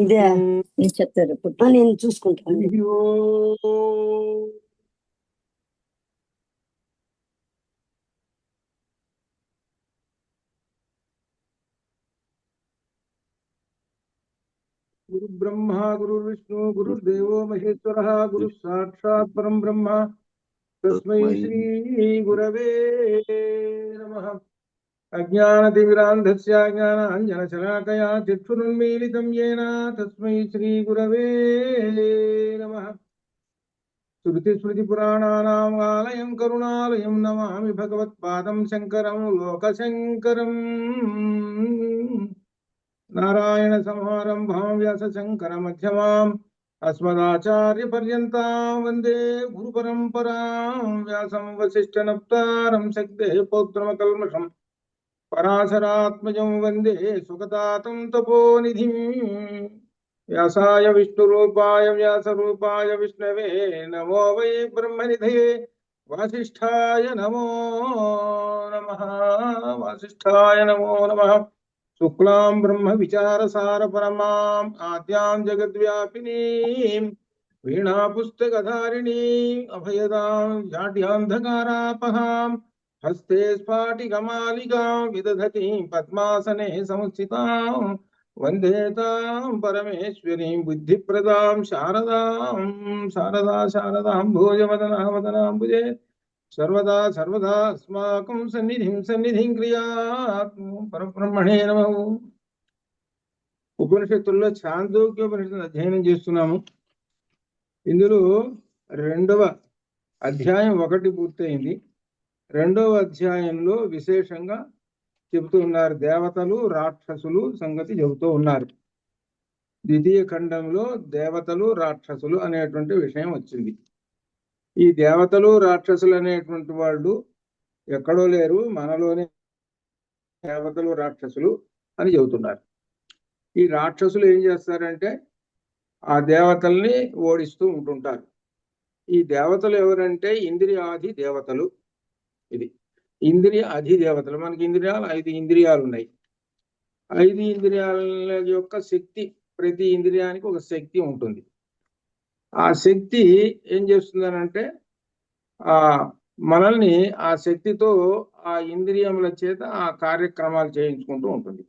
ఇదే చెప్తారు నేను చూసుకుంటాను. गुरु ब्रह्मा गुरु विष्णु गुरुदेवो महेश्वरः गुरु साक्षात् परम ब्रह्म तस्मै श्री गुरवे नमः। अज्ञानतिमिरान्धस्य ज्ञानाञ्जनशलाकया चक्षुरुन्मीलितं येन तस्मै श्री गुरवे नमः। श्रुतिस्मृतिपुराणानाम् आलयं करुणालयं नमामि भगवत्पादं शङ्करं लोकशङ्करम्। नारायण समारंभां व्यासशंकर मध्यमाम् अस्मदाचार्यपर्यन्तां वन्दे गुरुपरम्परां। व्यासं वसिष्ठनप्तारं शक्तेः पौत्रमकल्मषम् पराशरात्मजं वन्दे सुखदातं तपोनिधिं। व्यासाय विष्णुरूपाय व्यासरूपाय विष्णवे नमो वै ब्रह्मनिधये वासिष्ठाय नमो नमः। वासिष्ठाय नमो नमः। शुक्लां ब्रह्म विचारसार परमां आद्यां जगद्व्यापिनीं वीणा पुस्तकधारिणीं अभयदां जाड्यान्धकारापहां हस्ते स्फाटिकमालिकां विदधतीं पद्मासने संस्थितां वन्दे तां परमेश्वरीं बुद्धिप्रदां शारदां भोजवदनाम्बुजे सर्वदा सर्वदा अस्माकं सन्निधिं क्रियात् పరబ్రహ్మణే నమః। ఉపనిషత్తుల్లో ఛాందోగ్యోపనిషత్తును అధ్యయనం చేస్తున్నాము. ఇందులో 2వ అధ్యాయం 1 పూర్తయింది. 2వ అధ్యాయంలో విశేషంగా చెబుతూ ఉన్నారు. దేవతలు రాక్షసులు సంగతి చెబుతూ ఉన్నారు. ద్వితీయ ఖండంలో దేవతలు రాక్షసులు అనేటువంటి విషయం వచ్చింది. ఈ దేవతలు రాక్షసులు అనేటువంటి వాళ్ళు ఎక్కడో లేరు, మనలోనే దేవతలు రాక్షసులు అని చెబుతున్నారు. ఈ రాక్షసులు ఏం చేస్తారంటే ఆ దేవతల్ని ఓడిస్తూ ఉంటుంటారు. ఈ దేవతలు ఎవరంటే ఇంద్రియాది దేవతలు. ఇది ఇంద్రియ అధిదేవతలు. మనకి ఇంద్రియాలు 5 ఇంద్రియాలు ఉన్నాయి. 5 ఇంద్రియాల యొక్క శక్తి, ప్రతి ఇంద్రియానికి ఒక శక్తి ఉంటుంది. ఆ శక్తి ఏం చేస్తుందనంటే మనల్ని ఆ శక్తితో ఆ ఇంద్రియముల చేత ఆ కార్యక్రమాలు చేయించుకుంటూ ఉంటుంది.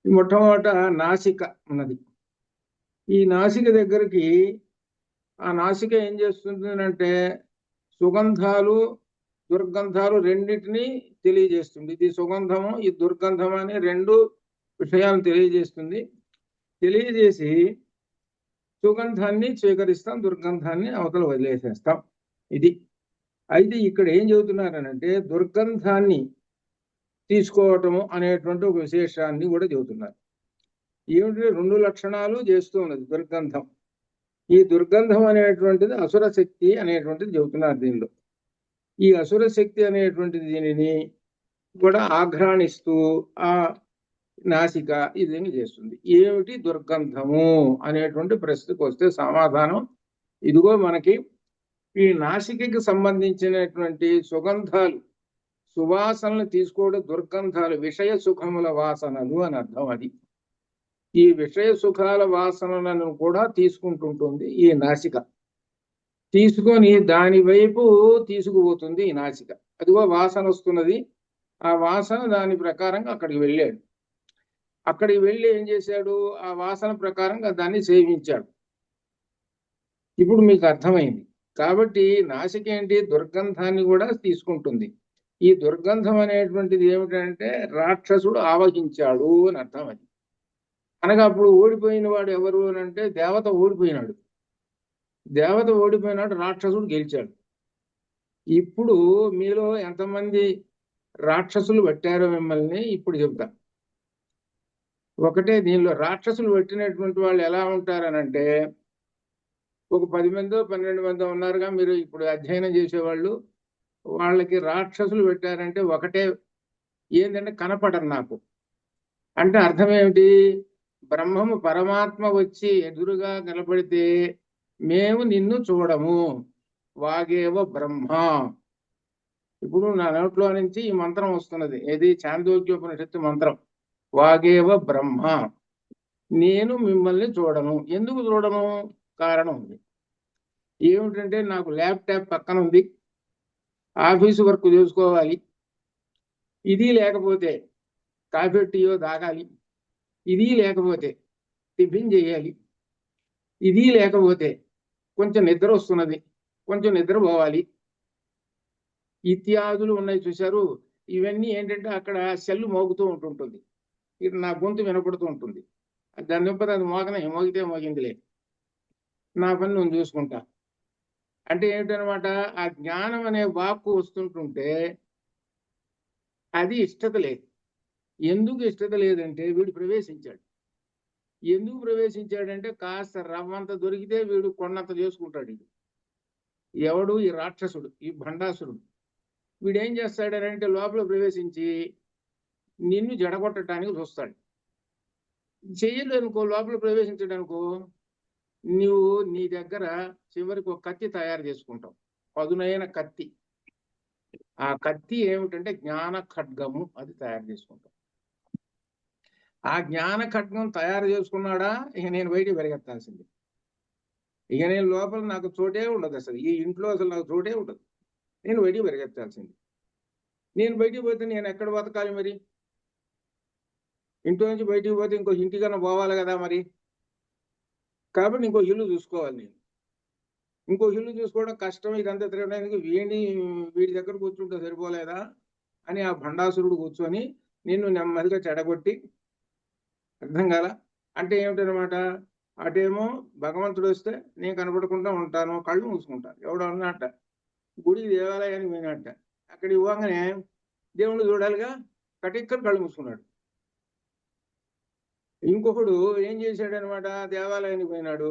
మొట్టమొదట నాసిక ఉన్నది. ఈ నాసిక దగ్గరికి ఆ నాసిక ఏం చేస్తుంది అంటే సుగంధాలు దుర్గంధాలు రెండింటినీ తెలియజేస్తుంది. ఇది సుగంధము, ఈ దుర్గంధం అనే 2 విషయాలను తెలియజేస్తుంది. తెలియజేసి సుగంధాన్ని స్వీకరిస్తాం, దుర్గంధాన్ని అవతల వదిలేసేస్తాం. ఇది అయితే ఇక్కడ ఏం చెబుతున్నారనంటే దుర్గంధాన్ని తీసుకోవటము అనేటువంటి ఒక విశేషాన్ని కూడా చెబుతున్నారు. ఏమిటంటే 2 లక్షణాలు చేస్తూ ఉన్నది దుర్గంధం. ఈ దుర్గంధం అనేటువంటిది అసుర శక్తి అనేటువంటిది చెబుతున్నారు. దీనిలో ఈ అసుర శక్తి అనేటువంటిది దీనిని కూడా ఆఘ్రాణిస్తూ ఆ నాసిక ఇది చేస్తుంది. ఏమిటి దుర్గంధము అనేటువంటి ప్రశ్నకు వస్తే సమాధానం ఇదిగో మనకి ఈ నాసికకి సంబంధించినటువంటి సుగంధాలు, సువాసనలు తీసుకోవడం దుర్గంధాలు, విషయ సుఖముల వాసనలు అని అర్థం. అది ఈ విషయ సుఖాల వాసనలను కూడా తీసుకుంటుంటుంది ఈ నాసిక. తీసుకొని దాని వైపు తీసుకుపోతుంది ఈ నాసిక. అదిగో వాసన వస్తున్నది, ఆ వాసన దాని ప్రకారంగా అక్కడికి వెళ్ళాడు. అక్కడికి వెళ్ళి ఏం చేశాడు, ఆ వాసన ప్రకారంగా దాన్ని సేవించాడు. ఇప్పుడు మీకు అర్థమైంది. కాబట్టి నాసిక ఏంటి, దుర్గంధాన్ని కూడా తీసుకుంటుంది. ఈ దుర్గంధం అనేటువంటిది ఏమిటంటే రాక్షసుడు ఆవహించాడు అని అర్థం. అది అనగా అప్పుడు ఓడిపోయిన వాడు ఎవరు అని అంటే దేవత ఓడిపోయినాడు. దేవత ఓడిపోయినాడు, రాక్షసుడు గెలిచాడు. ఇప్పుడు మీలో ఎంతమంది రాక్షసులు పట్టారో మిమ్మల్ని ఇప్పుడు చెప్తా. ఒకటే దీనిలో రాక్షసులు పట్టినటువంటి వాళ్ళు ఎలా ఉంటారనంటే ఒక 10 మందో 12 మందో ఉన్నారుగా మీరు ఇప్పుడు అధ్యయనం చేసేవాళ్ళు. వాళ్ళకి రాక్షసులు పెట్టారంటే ఒకటే ఏంటంటే కనపడరు నాకు అంటే అర్థం ఏమిటి, బ్రహ్మము పరమాత్మ వచ్చి ఎదురుగా కనపడితే మేము నిన్ను చూడము, వాగేవ బ్రహ్మ. ఇప్పుడు నా నోట్లో నుంచి ఈ మంత్రం వస్తున్నది, ఏది ఛాందోగ్యోపనిషత్తు మంత్రం. వాగేవ బ్రహ్మ. నేను మిమ్మల్ని చూడను. ఎందుకు చూడను? కారణం ఉంది. ఏమిటంటే నాకు ల్యాప్టాప్ పక్కన ఉంది, ఆఫీసు వర్క్ చేసుకోవాలి, ఇది లేకపోతే కాఫీ టీయో తాగాలి, ఇది లేకపోతే టిఫిన్ చేయాలి, ఇది లేకపోతే కొంచెం నిద్ర వస్తున్నది, కొంచెం నిద్రపోవాలి, ఇత్యాదులు ఉన్నాయి చూశారు. ఇవన్నీ ఏంటంటే అక్కడ సెల్లు మోగుతూ ఉంటుంటుంది, ఇది నా గొంతు వినపడుతూ ఉంటుంది. దాని నింపది అది మోగితే మోగిందిలే, నా పని నేను చూసుకుంటా. అంటే ఏమిటనమాట, ఆ జ్ఞానం అనే వాక్కు వస్తుంటుంటే అది ఇష్టత లేదు. ఎందుకు ఇష్టత లేదంటే వీడు ప్రవేశించాడు. ఎందుకు ప్రవేశించాడంటే కాస్త రవ్వంత దొరికితే వీడు కొన్నంత చేసుకుంటాడు. ఇది ఎవడు? ఈ రాక్షసుడు, ఈ భండాసురుడు. వీడేం చేస్తాడనంటే లోపల ప్రవేశించి నిన్ను జడగొట్టడానికి చూస్తాడు. చెయ్యలేనుకో, లోపల ప్రవేశించడానికో, నువ్వు నీ దగ్గర చివరికి ఒక కత్తి తయారు చేసుకుంటావు, పదునైన కత్తి. ఆ కత్తి ఏమిటంటే జ్ఞాన ఖడ్గము, అది తయారు చేసుకుంటాం. ఆ జ్ఞాన ఖడ్గం తయారు చేసుకున్నాడా, ఇక నేను బయటికి పరిగెత్తాల్సింది. ఇక నేను లోపల నాకు చోటే ఉండదు, అసలు ఈ ఇంట్లో అసలు నాకు చోటే ఉండదు, నేను బయటికి పరిగెత్తాల్సింది. నేను బయటికి పోతే నేను ఎక్కడ బతకాలి మరి? ఇంట్లో నుంచి బయటికి పోతే ఇంకో ఇంటికన్నా పోవాలి కదా మరి. కాబట్టి ఇంకో ఇల్లు చూసుకోవాలి నేను. ఇంకో ఇల్లు చూసుకోవడం కష్టం, ఇదంతా తిరగడానికి వీడి దగ్గర కూర్చుంటే సరిపోలేదా అని ఆ భండాసురుడు కూర్చొని నిన్ను నెమ్మదిగా చెడగొట్టి, అర్థం కాల అంటే ఏమిటనమాట, అటేమో భగవంతుడు వస్తే నేను కనపడకుండా ఉంటాను, కళ్ళు మూసుకుంటాను. ఎవడు అన్నట్ట గుడికి దేవాలయానికి పోయినట్ట, అక్కడికి పోగానే దేవుణ్ణి చూడాలిగా, కటిక్కని కళ్ళు మూసుకున్నాడు. ఇంకొకడు ఏం చేశాడనమాట, దేవాలయానికి పోయినాడు,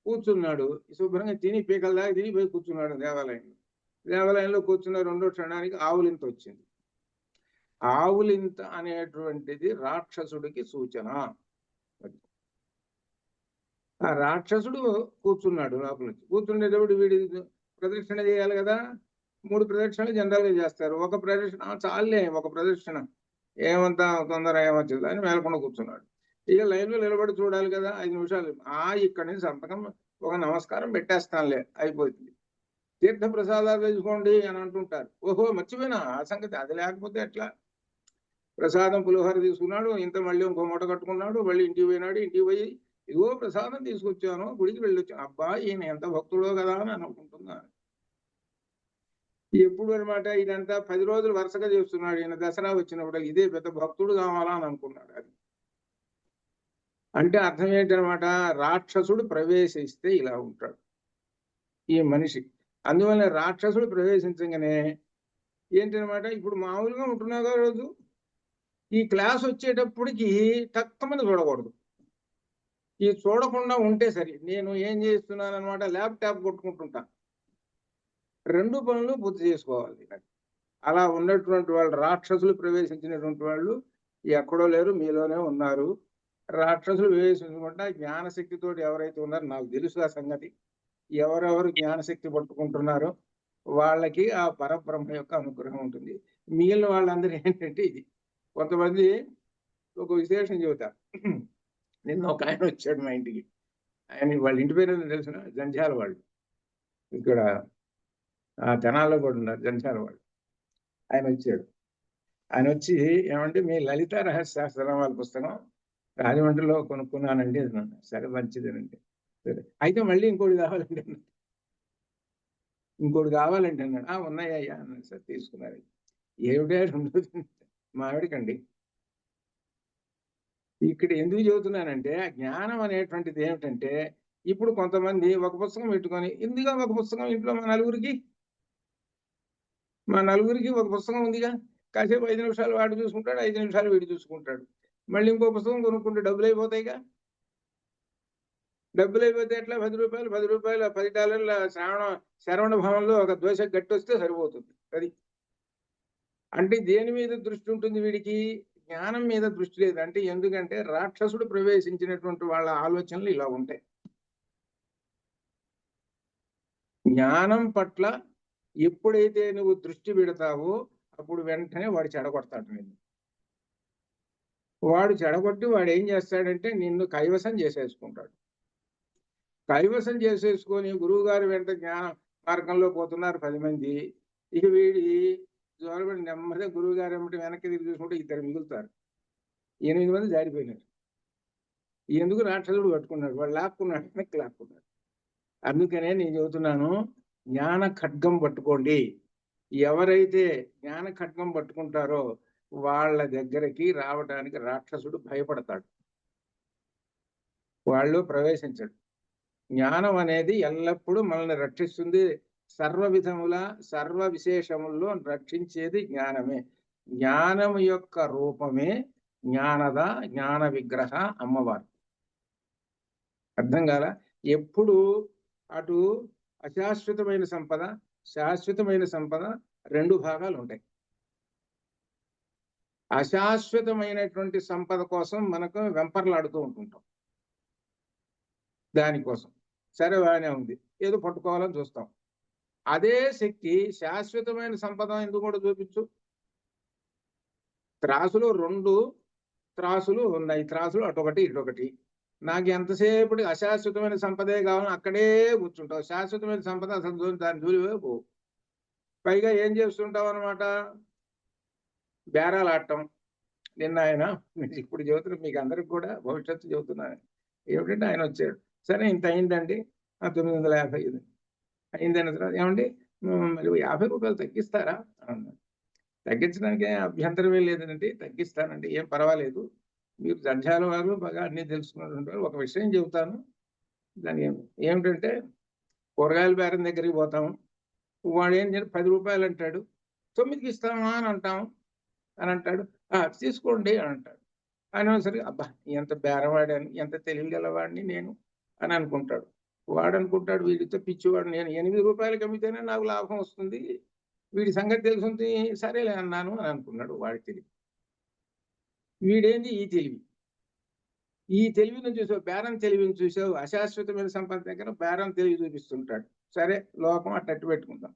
కూర్చున్నాడు, శుభ్రంగా తిని పీకల దాకా తిని పోయి కూర్చున్నాడు దేవాలయంలో. దేవాలయంలో కూర్చున్న రెండో క్షణానికి ఆవులింత వచ్చింది. ఆవులింత అనేటువంటిది రాక్షసుడికి సూచన. ఆ రాక్షసుడు కూర్చున్నాడు లోపలికి. కూర్చునేటప్పుడు వీడి ప్రదక్షిణ చేయాలి కదా, 3 ప్రదక్షిణలు జనరల్గా చేస్తారు. ఒక ప్రదక్షిణ చాలే, ఒక ప్రదక్షిణ ఏమంతా తొందర ఏమొచ్చింది అని మేలకుండా కూర్చున్నాడు. ఇక లైన్లో నిలబడి చూడాలి కదా, 5 నిమిషాలు. ఇక్కడి నుంచి సంతకం ఒక నమస్కారం పెట్టేస్తానులే, అయిపోతుంది. తీర్థ ప్రసాదాలు తీసుకోండి అని అంటుంటారు. ఓహో మర్చిపోయినా ఆ సంగతి, అది లేకపోతే ఎట్లా? ప్రసాదం పులిహోర తీసుకున్నాడు, ఇంత మళ్ళీ ఇంకో మూట కట్టుకున్నాడు, మళ్ళీ ఇంటికి పోయినాడు. ఇంటికి పోయి ఇదిగో ప్రసాదం తీసుకొచ్చాను, గుడికి వెళ్ళొచ్చాను. అబ్బా ఈయన ఎంత భక్తుడో కదా అని అనుకుంటున్నాను. ఎప్పుడు అనమాట ఇదంతా 10 రోజులు వరుసగా చేస్తున్నాడు. ఈయన దసరా వచ్చినప్పుడు ఇదే పెద్ద భక్తుడు కావాలా అని అనుకున్నాడు. అది అంటే అర్థం ఏంటనమాట, రాక్షసుడు ప్రవేశిస్తే ఇలా ఉంటాడు ఈ మనిషి. అందువల్ల రాక్షసుడు ప్రవేశించగానే ఏంటనమాట, ఇప్పుడు మామూలుగా ఉంటున్నాగా రోజు ఈ క్లాస్ వచ్చేటప్పటికి తక్కువమంది చూడకూడదు. ఈ చూడకుండా ఉంటే సరి. నేను ఏం చేస్తున్నాను అనమాట, ల్యాప్టాప్ కొట్టుకుంటుంటా, 2 పనులు పూర్తి చేసుకోవాలి. అలా ఉన్నటువంటి వాళ్ళు, రాక్షసులు ప్రవేశించినటువంటి వాళ్ళు ఎక్కడో లేరు, మీలోనే ఉన్నారు. రాక్షసులు ప్రవేశించకుండా జ్ఞానశక్తితో ఎవరైతే ఉన్నారో, నాకు తెలుసు ఆ సంగతి, ఎవరెవరు జ్ఞానశక్తి పట్టుకుంటున్నారో వాళ్ళకి ఆ పరబ్రహ్మ యొక్క అనుగ్రహం ఉంటుంది. మిగిలిన వాళ్ళందరూ ఏంటంటే ఇది. కొంతమంది ఒక విశేషం చెబుతారు. నిన్న ఒక ఆయన వచ్చాడు మా ఇంటికి. ఆయన వాళ్ళ ఇంటి పేరు తెలిసిన జంధ్యాల వాళ్ళు, ఇక్కడ తెనాల్లో కూడా ఉన్నారు జంధ్యాల వాళ్ళు. ఆయన వచ్చాడు. ఆయన వచ్చి ఏమంటే మీ లలిత రహస్యశాస్త్రనామాల పుస్తకం రాజమండ్రిలో కొనుక్కున్నానండి అన్నాను. సరే మంచిదేనండి. సరే అయితే మళ్ళీ ఇంకోటి కావాలండి అన్నాడు. ఇంకోటి కావాలండి అన్నాడు. ఉన్నాయ్యా అన్నాడు. సార్ తీసుకున్నారు. ఏమిటా 2 మావిడికండి. ఇక్కడ ఎందుకు చెబుతున్నానంటే, ఆ జ్ఞానం అనేటువంటిది ఏమిటంటే, ఇప్పుడు కొంతమంది ఒక పుస్తకం పెట్టుకొని, ఎందుగా ఒక పుస్తకం ఇంట్లో మా నలుగురికి ఒక పుస్తకం ఉందిగా, కాసేపు 5 నిమిషాలు వాడు చూసుకుంటాడు, 5 నిమిషాలు వీడు చూసుకుంటాడు. మళ్ళీ ఇంకో పుస్తకం కొనుక్కుంటే డబ్బులు అయిపోతాయిగా. డబ్బులు అయిపోతే ఎట్లా? 10 రూపాయలు $10 శరవణ భవనంలో ఒక దోశ గట్టి వస్తే సరిపోతుంది. అది అంటే దేని మీద దృష్టి ఉంటుంది వీడికి? జ్ఞానం మీద దృష్టి లేదు. అంటే ఎందుకంటే రాక్షసుడు ప్రవేశించినటువంటి వాళ్ళ ఆలోచనలు ఇలా ఉంటాయి. జ్ఞానం పట్ల ఎప్పుడైతే నువ్వు దృష్టి పెడతావో అప్పుడు వెంటనే వాడు చెడగొడతాడు నేను. వాడు చెడగొట్టి వాడు ఏం చేస్తాడంటే నిన్ను కైవసం చేసేసుకుంటాడు. కైవసం చేసేసుకొని గురువు గారి వెంట జ్ఞాన మార్గంలో పోతున్నారు 10 మంది. ఇక వీడి జ్వరబడి నెమ్మదిగా గురువు గారు ఏమిటి వెనక్కి తిరిగి చూసుకుంటే 2 మిగులుతారు. 8 మంది జారిపోయినారు. ఎందుకు రాక్షసుడు పట్టుకున్నాడు, వాడు లాక్కున్నాడు, వెనక్కి లాక్కున్నాడు. అందుకనే నేను చెబుతున్నాను, జ్ఞాన ఖడ్గం పట్టుకోండి. ఎవరైతే జ్ఞాన ఖడ్గం పట్టుకుంటారో వాళ్ళ దగ్గరికి రావడానికి రాక్షసుడు భయపడతాడు, వాళ్ళు ప్రవేశించడు. జ్ఞానం అనేది ఎల్లప్పుడూ మనల్ని రక్షిస్తుంది. సర్వ విధముల సర్వ విశేషముల్లో రక్షించేది జ్ఞానమే. జ్ఞానం యొక్క రూపమే జ్ఞానద జ్ఞాన విగ్రహ అమ్మవారు. అర్థం కాల? ఎప్పుడు అటు అశాశ్వతమైన సంపద, శాశ్వతమైన సంపద 2 భాగాలు ఉంటాయి. అశాశ్వతమైనటువంటి సంపద కోసం మనకు వెంపర్లాడుతూ ఉంటుంటాం. దానికోసం సరే బాగానే ఉంది, ఏదో పట్టుకోవాలని చూస్తాం. అదే శక్తి శాశ్వతమైన సంపద ఎందుకు కూడా చూపించు. త్రాసులు 2 త్రాసులు ఉన్నాయి, త్రాసులు అటొకటి ఇటొకటి. నాకు ఎంతసేపటి అశాశ్వతమైన సంపదే కావాలని అక్కడే కూర్చుంటావు. శాశ్వతమైన సంపద అసలు దాని జోలివే పోవు. పైగా ఏం చేస్తుంటావు అనమాట, బేరాలు ఆడటం. నిన్న ఆయన ఇప్పుడు చెబుతున్నా, మీకు అందరికి కూడా భవిష్యత్తు చెబుతున్నాను. ఏమిటంటే ఆయన వచ్చాడు, సరే ఇంత అయిందండి, 950 అయిందన్న తర్వాత ఏమండి మరి 50 రూపాయలు తగ్గిస్తారా అన్నాడు. తగ్గించడానికి అభ్యంతరమే లేదండి, తగ్గిస్తానండి, ఏం పర్వాలేదు, మీరు జంధ్యాల వారు బాగా అన్ని తెలుసుకున్నట్టు. ఒక విషయం చెబుతాను, దాని ఏమిటంటే కూరగాయల బేరం దగ్గరికి పోతాము, వాడు ఏం 10 రూపాయలు అంటాడు, 9కి ఇస్తామా అని అంటాము అని అంటాడు. తీసుకోండి అని అంటాడు. ఆయన సరే అబ్బా ఎంత బేరవాడాను, ఎంత తెలియగలవాడిని నేను అని అనుకుంటాడు. వాడు అనుకుంటాడు వీడితో పిచ్చివాడు, నేను 8 రూపాయలకి అమ్మితేనే నాకు లాభం వస్తుంది, వీడి సంగతి తెలుసుంది, సరేలే అన్నాను అని అనుకున్నాడు. వాడి తెలివి. వీడేంది ఈ తెలివి. ఈ తెలివిని చూసావు, బేరం తెలివిని చూసావు. అశాశ్వతమైన సంపద దగ్గర బేరం తెలివి చూపిస్తుంటాడు. సరే లోకం అట్టట్టు పెట్టుకుందాం.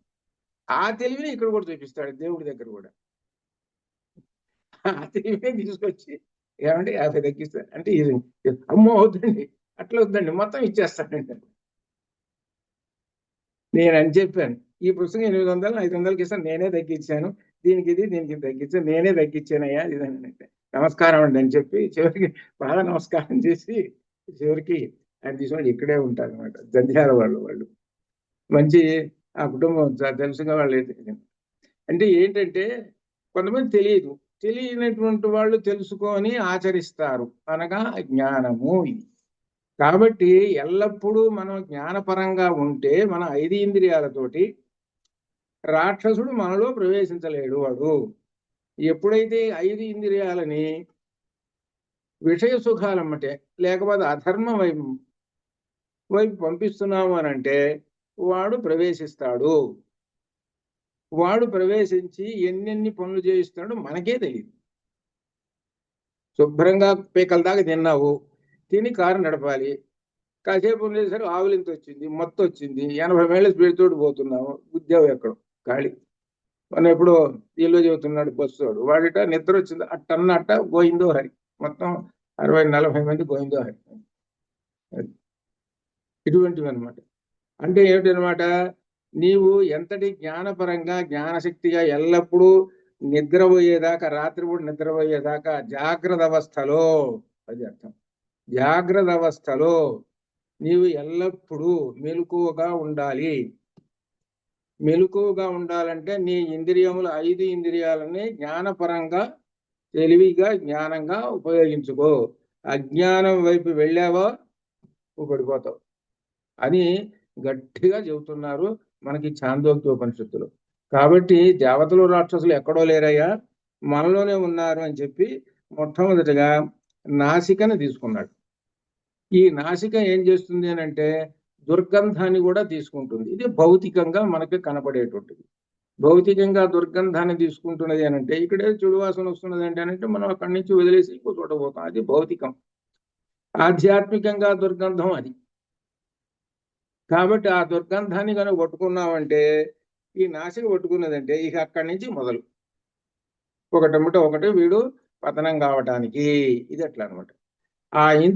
ఆ తెలివిని ఇక్కడ కూడా చూపిస్తాడు, దేవుడి దగ్గర కూడా. ఆ తెలివిని తీసుకొచ్చి ఏమంటే 50 తగ్గిస్తాడు అంటే ఇది అమ్మో అవుతుందండి, అట్లా వద్దండి, మొత్తం ఇచ్చేస్తాడండి. నేను అని చెప్పాను, ఈ పుస్తకం 800 500కి ఇస్తాను, నేనే తగ్గించాను, దీనికి తగ్గించాను, నేనే తగ్గించానయ్యా ఇదని అంటే నమస్కారం అండి అని చెప్పి చివరికి బాగా నమస్కారం చేసి చివరికి ఆయన తీసుకొని ఇక్కడే ఉంటారు అనమాట. జంధ్యాల వాళ్ళు మంచి ఆ కుటుంబం తెలుసుగా వాళ్ళు. అంటే ఏంటంటే కొంతమంది తెలియనటువంటి వాళ్ళు తెలుసుకొని ఆచరిస్తారు, అనగా జ్ఞానము ఇది. కాబట్టి ఎల్లప్పుడూ మనం జ్ఞానపరంగా ఉంటే మన 5 ఇంద్రియాలతోటి రాక్షసుడు మనలో ప్రవేశించలేడు. వాడు ఎప్పుడైతే 5 ఇంద్రియాలని విషయ సుఖాలమ్మటే లేకపోతే అధర్మం వైపు పంపిస్తున్నాము అని అంటే వాడు ప్రవేశిస్తాడు. వాడు ప్రవేశించి ఎన్నెన్ని పనులు చేయిస్తాడో మనకే తెలియదు. శుభ్రంగా పీకల దాకా తిన్నావు, తిని కారు నడపాలి, కాసేపు ఉండేసరికి ఆవులింత వచ్చింది, మొత్తం వచ్చింది, 80 మైళ్ళ స్పీడ్ తోటి పోతున్నావు, ఉద్యోగం ఎక్కడో ఖాళీ. మనం ఎప్పుడో ఇల్లు చెబుతున్నాడు బస్సోడు, వాడిట నిద్ర వచ్చింది అట్టన్నట్ట గోయిందో హరి, మొత్తం 60-40 మంది గోయిందో హరి. ఇటువంటివి అనమాట. అంటే ఏమిటనమాట, నీవు ఎంతటి జ్ఞానపరంగా జ్ఞానశక్తిగా ఎల్లప్పుడూ నిద్రపోయేదాకా, రాత్రిపూట నిద్రపోయేదాకా జాగ్రత్త అవస్థలో, అది అర్థం, జాగ్రత్త అవస్థలో నీవు ఎల్లప్పుడూ మెలకువగా ఉండాలి. మెలకువగా ఉండాలంటే నీ ఇంద్రియములు 5 ఇంద్రియాలని జ్ఞానపరంగా తెలివిగా జ్ఞానంగా ఉపయోగించుకో. అజ్ఞానం వైపు వెళ్ళావో పడిపోతావు అని గట్టిగా చెబుతున్నారు మనకి ఛాందోగ్యోపనిషత్తులు. కాబట్టి దేవతలు రాక్షసులు ఎక్కడో లేరయ్యా, మనలోనే ఉన్నారు అని చెప్పి మొట్టమొదటిగా నాసికను తీసుకున్నాడు. ఈ నాసిక ఏం చేస్తుంది అని అంటే దుర్గంధాన్ని కూడా తీసుకుంటుంది. ఇది భౌతికంగా మనకి కనపడేటువంటిది. భౌతికంగా దుర్గంధాన్ని తీసుకుంటున్నది అని అంటే ఇక్కడే చెడు వాసన వస్తున్నది అంటే మనం అక్కడి నుంచి వదిలేసి ఇంకో చోట పోతాం, అది భౌతికం. ఆధ్యాత్మికంగా దుర్గంధం అది. కాబట్టి ఆ దుర్గంధాన్ని కనుక పట్టుకున్నామంటే, ఈ నాసిక పట్టుకున్నదంటే ఇక అక్కడి నుంచి మొదలు ఒకటమిట ఒకటి వీడు పతనం కావటానికి. ఇది ఎట్లా అనమాట. అయిన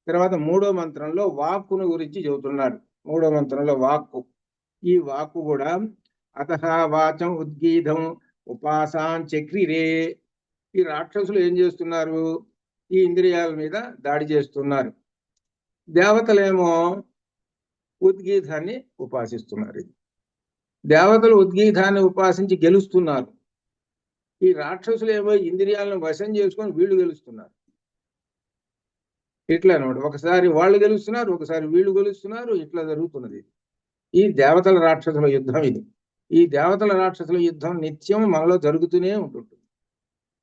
తర్వాత మూడో మంత్రంలో వాక్కును గురించి చెబుతున్నారు. మూడో మంత్రంలో వాక్కు. ఈ వాక్కు కూడా అతః వాచం ఉద్గీతం ఉపాసాం చక్రిరే. ఈ రాక్షసులు ఏం చేస్తున్నారు? ఈ ఇంద్రియాల మీద దాడి చేస్తున్నారు. దేవతలేమో ఉద్గీతాన్ని ఉపాసిస్తున్నారు. దేవతలు ఉద్గీతాన్ని ఉపాసించి గెలుస్తున్నారు. ఈ రాక్షసులు ఏమో ఇంద్రియాలను వశం చేసుకొని వీళ్ళు గెలుస్తున్నారు. ఇట్లా అనమాట. ఒకసారి వాళ్ళు గెలుస్తున్నారు, ఒకసారి వీళ్ళు గెలుస్తున్నారు. ఇట్లా జరుగుతున్నది. ఈ దేవతల రాక్షసుల యుద్ధం ఇది. ఈ దేవతల రాక్షసుల యుద్ధం నిత్యం మనలో జరుగుతూనే ఉంటుంది.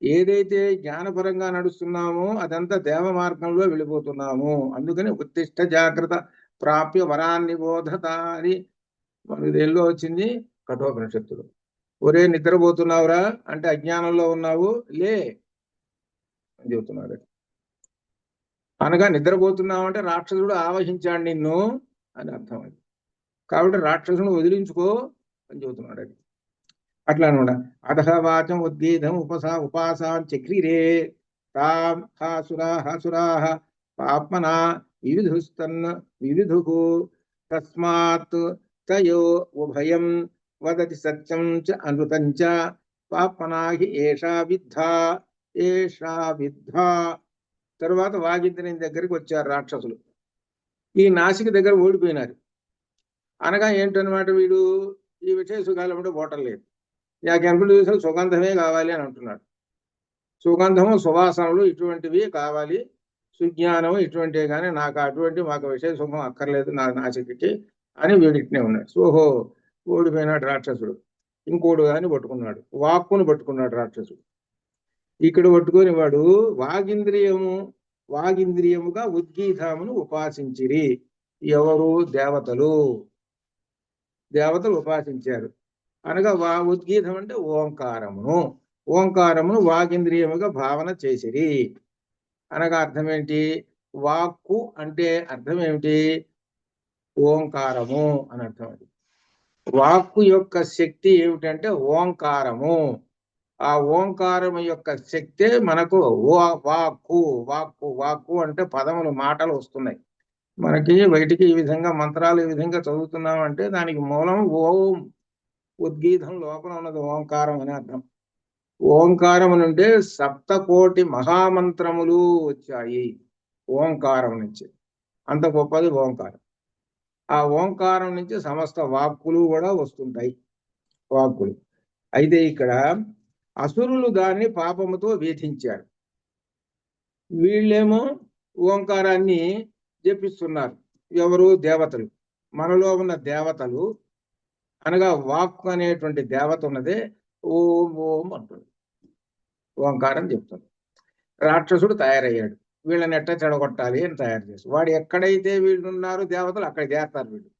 ఏదైతే జ్ఞానపరంగా నడుస్తున్నామో అదంతా దేవ మార్గంలో వెళ్ళిపోతున్నాము. అందుకని ఉత్తిష్ట జాగ్రత్త ప్రాప్య వరాన్ని బోధత అని మనకి దేనిలో వచ్చింది? కఠోపనిషత్తులు. ఒరే నిద్రపోతున్నావురా అంటే అజ్ఞానంలో ఉన్నావు, లే అని చెబుతున్నాడు. అనగా నిద్రపోతున్నావు అంటే రాక్షసుడు ఆవహించాడు నిన్ను అని అర్థం. అది కాబట్టి రాక్షసును వదిలించుకో అని చెబుతున్నాడు. అది అట్లా అనమాట. అధ వాచం ఉద్గీతం ఉపాసాం చక్రిరే తాం హాసురాహ పాప్మనా వివిధు తస్మాత్ తయో ఉభయం వదతి సత్యం చ అనృతం చ పాప్మనాహి ఏషా విద్ధా. తరువాత వాగింద్రుని దగ్గరికి వచ్చారు రాక్షసులు. ఈ నాసిక దగ్గర ఓడిపోయినారు. అనగా ఏంటన్నమాట, వీడు ఈ విషయ సుఖాలు అంటే ఓటం లేదు. నాకెంపుడు చూసిన సుగంధమే కావాలి అని అంటున్నాడు. సుగంధము సువాసనలు ఇటువంటివి కావాలి, సుజ్ఞానము ఇటువంటివి, కానీ మాకు విషయ సుఖం అక్కర్లేదు నా నాసికకి అని వీడికినే ఉన్నాడు. ఓహో, ఓడిపోయినాడు రాక్షసుడు. ఇంకోడు కానీ పట్టుకున్నాడు, వాక్కును పట్టుకున్నాడు రాక్షసుడు. ఇక్కడ పట్టుకొని వాడు వాగింద్రియముగా ఉద్గీతమును ఉపాసించిరి. ఎవరు? దేవతలు ఉపాసించారు. అనగా ఉద్గీతం అంటే ఓంకారమును వాగింద్రియముగా భావన చేసిరి. అనగా అర్థం ఏంటి? వాక్కు అంటే అర్థం ఏమిటి? ఓంకారము అని అర్థం. అది వాక్కు యొక్క శక్తి ఏమిటంటే ఓంకారము. ఆ ఓంకారము యొక్క శక్తే మనకు వాక్కు అంటే పదములు, మాటలు వస్తున్నాయి మనకి బయటికి. ఈ విధంగా మంత్రాలు ఈ విధంగా చదువుతున్నామంటే దానికి మూలం ఓం. ఉద్గీతం లోపల ఉన్నది ఓంకారం అని అర్థం. ఓంకారం నుండే 7 మహామంత్రములు వచ్చాయి. ఓంకారం నుంచి అంత గొప్పది ఓంకారం. ఆ ఓంకారం నుంచి సమస్త వాక్కులు కూడా వస్తుంటాయి. వాక్కులు అయితే ఇక్కడ అసురులు దాన్ని పాపముతో వేధించారు. వీళ్ళేమో ఓంకారాన్ని జపిస్తున్నారు. ఎవరు? దేవతలు. మనలో ఉన్న దేవతలు అనగా వాక్కు అనేటువంటి దేవత ఉన్నదే ఓం ఓం అంటుంది, ఓంకారం చెప్తుంది. రాక్షసుడు తయారయ్యాడు. వీళ్ళని ఎట్ట చెడగొట్టాలి అని తయారు చేసి, వాడు ఎక్కడైతే వీళ్ళు ఉన్నారు దేవతలు అక్కడ చేస్తారు. వీళ్ళు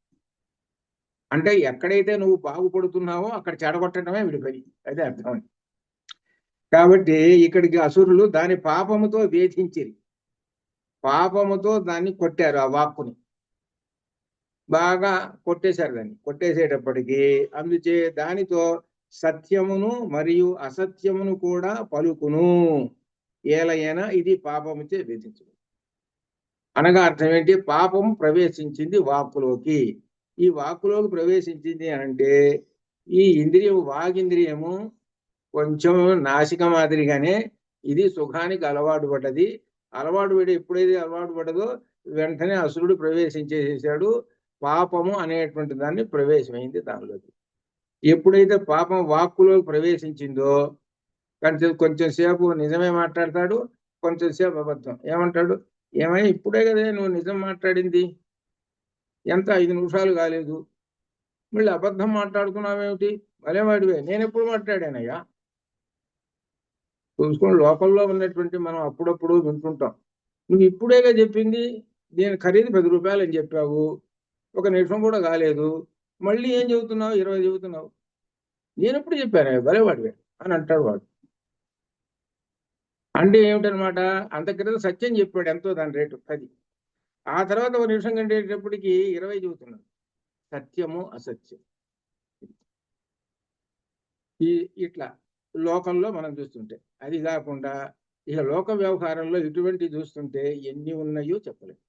అంటే ఎక్కడైతే నువ్వు బాగుపడుతున్నావో అక్కడ చెడగొట్టడమే వీడి పని. అదే అర్థం. కాబట్టి ఇక్కడికి అసురులు దాని పాపముతో వేధించిరి. పాపముతో దాన్ని కొట్టారు. ఆ వాక్కుని బాగా కొట్టేశారు. దాన్ని కొట్టేసేటప్పటికీ అందుచే దానితో సత్యమును మరియు అసత్యమును కూడా పలుకును. ఏలైనా ఇది పాపముచే వేధించు. అనగా అర్థం ఏంటి? పాపం ప్రవేశించింది వాక్కులోకి. ఈ వాక్కులోకి ప్రవేశించింది అంటే ఈ వాగింద్రియము కొంచెం నాసిక మాదిరిగానే ఇది సుఖానికి అలవాటు పడ్డది. ఎప్పుడైతే అలవాటు పడ్డదో వెంటనే అసురుడు ప్రవేశించేసేసాడు. పాపము అనేటువంటి దాన్ని ప్రవేశమైంది దానిలోకి. ఎప్పుడైతే పాపం వాక్కులోకి ప్రవేశించిందో కొంచెం సేపు నిజమే మాట్లాడతాడు, కొంచెం సేపు అబద్ధం. ఏమంటాడు? ఏమై ఇప్పుడే కదా నువ్వు నిజం మాట్లాడింది, ఎంత 5 నిమిషాలు కాలేదు, మళ్ళీ అబద్ధం మాట్లాడుకున్నావేమిటి? భలేవాడివే, నేను ఎప్పుడు మాట్లాడానయ్యా? చూసుకొని లోకల్లో ఉన్నటువంటి మనం అప్పుడప్పుడు వింటుంటాం. నువ్వు ఇప్పుడేగా చెప్పింది, దీని ఖరీదు 10 రూపాయలు అని చెప్పావు, 1 నిమిషం కూడా కాలేదు, మళ్ళీ ఏం చెబుతున్నావు? 20 చెబుతున్నావు. నేను ఎప్పుడు చెప్పాను భలేవాడివే అని అంటాడు వాడు. అంటే ఏమిటనమాట? అంత క్రితం సత్యం చెప్పాడు, ఎంతో దాని రేటు 10. ఆ తర్వాత 1 నిమిషం కంటేటప్పటికి 20 చెబుతున్నాడు. సత్యము అసత్యం ఇట్లా లోకంలో మనం చూస్తుంటే. అది కాకుండా ఇక లోక వ్యవహారంలో ఇటువంటి చూస్తుంటే ఎన్ని ఉన్నాయో చెప్పలేము.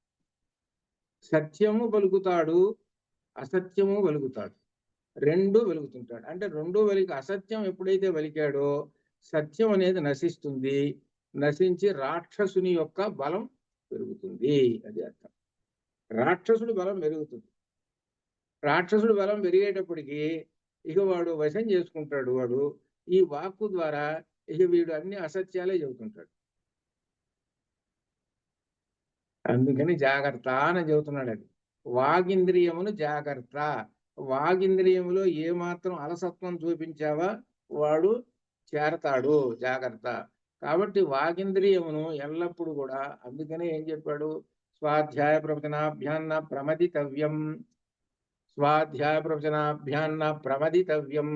సత్యము పలుకుతాడు, అసత్యము పలుకుతాడు, రెండు వెలుగుతుంటాడు. అంటే రెండు వెలికి అసత్యం ఎప్పుడైతే వెలికాడో సత్యం అనేది నశిస్తుంది, నశించి రాక్షసుని యొక్క బలం పెరుగుతుంది. అది అర్థం. రాక్షసుడి బలం పెరుగుతుంది. రాక్షసుడి బలం పెరిగేటప్పటికి ఇక వాడు వశం చేసుకుంటాడు. వాడు ఈ వాక్కు ద్వారా ఇక వీడు అన్ని అసత్యాలే చెబుతుంటాడు. అందుకని జాగ్రత్త అని చెబుతున్నాడు. అది వాగింద్రియమును జాగ్రత్త. వాగింద్రియములో ఏమాత్రం అలసత్వం చూపించావా వాడు చేరతాడు, జాగ్రత్త. కాబట్టి వాగింద్రియమును ఎల్లప్పుడూ కూడా, అందుకనే ఏం చెప్పాడు, స్వాధ్యాయ ప్రవచనాభ్యాన్న ప్రమదితవ్యం, స్వాధ్యాయ ప్రవచనాభ్యాన్న ప్రమదితవ్యం.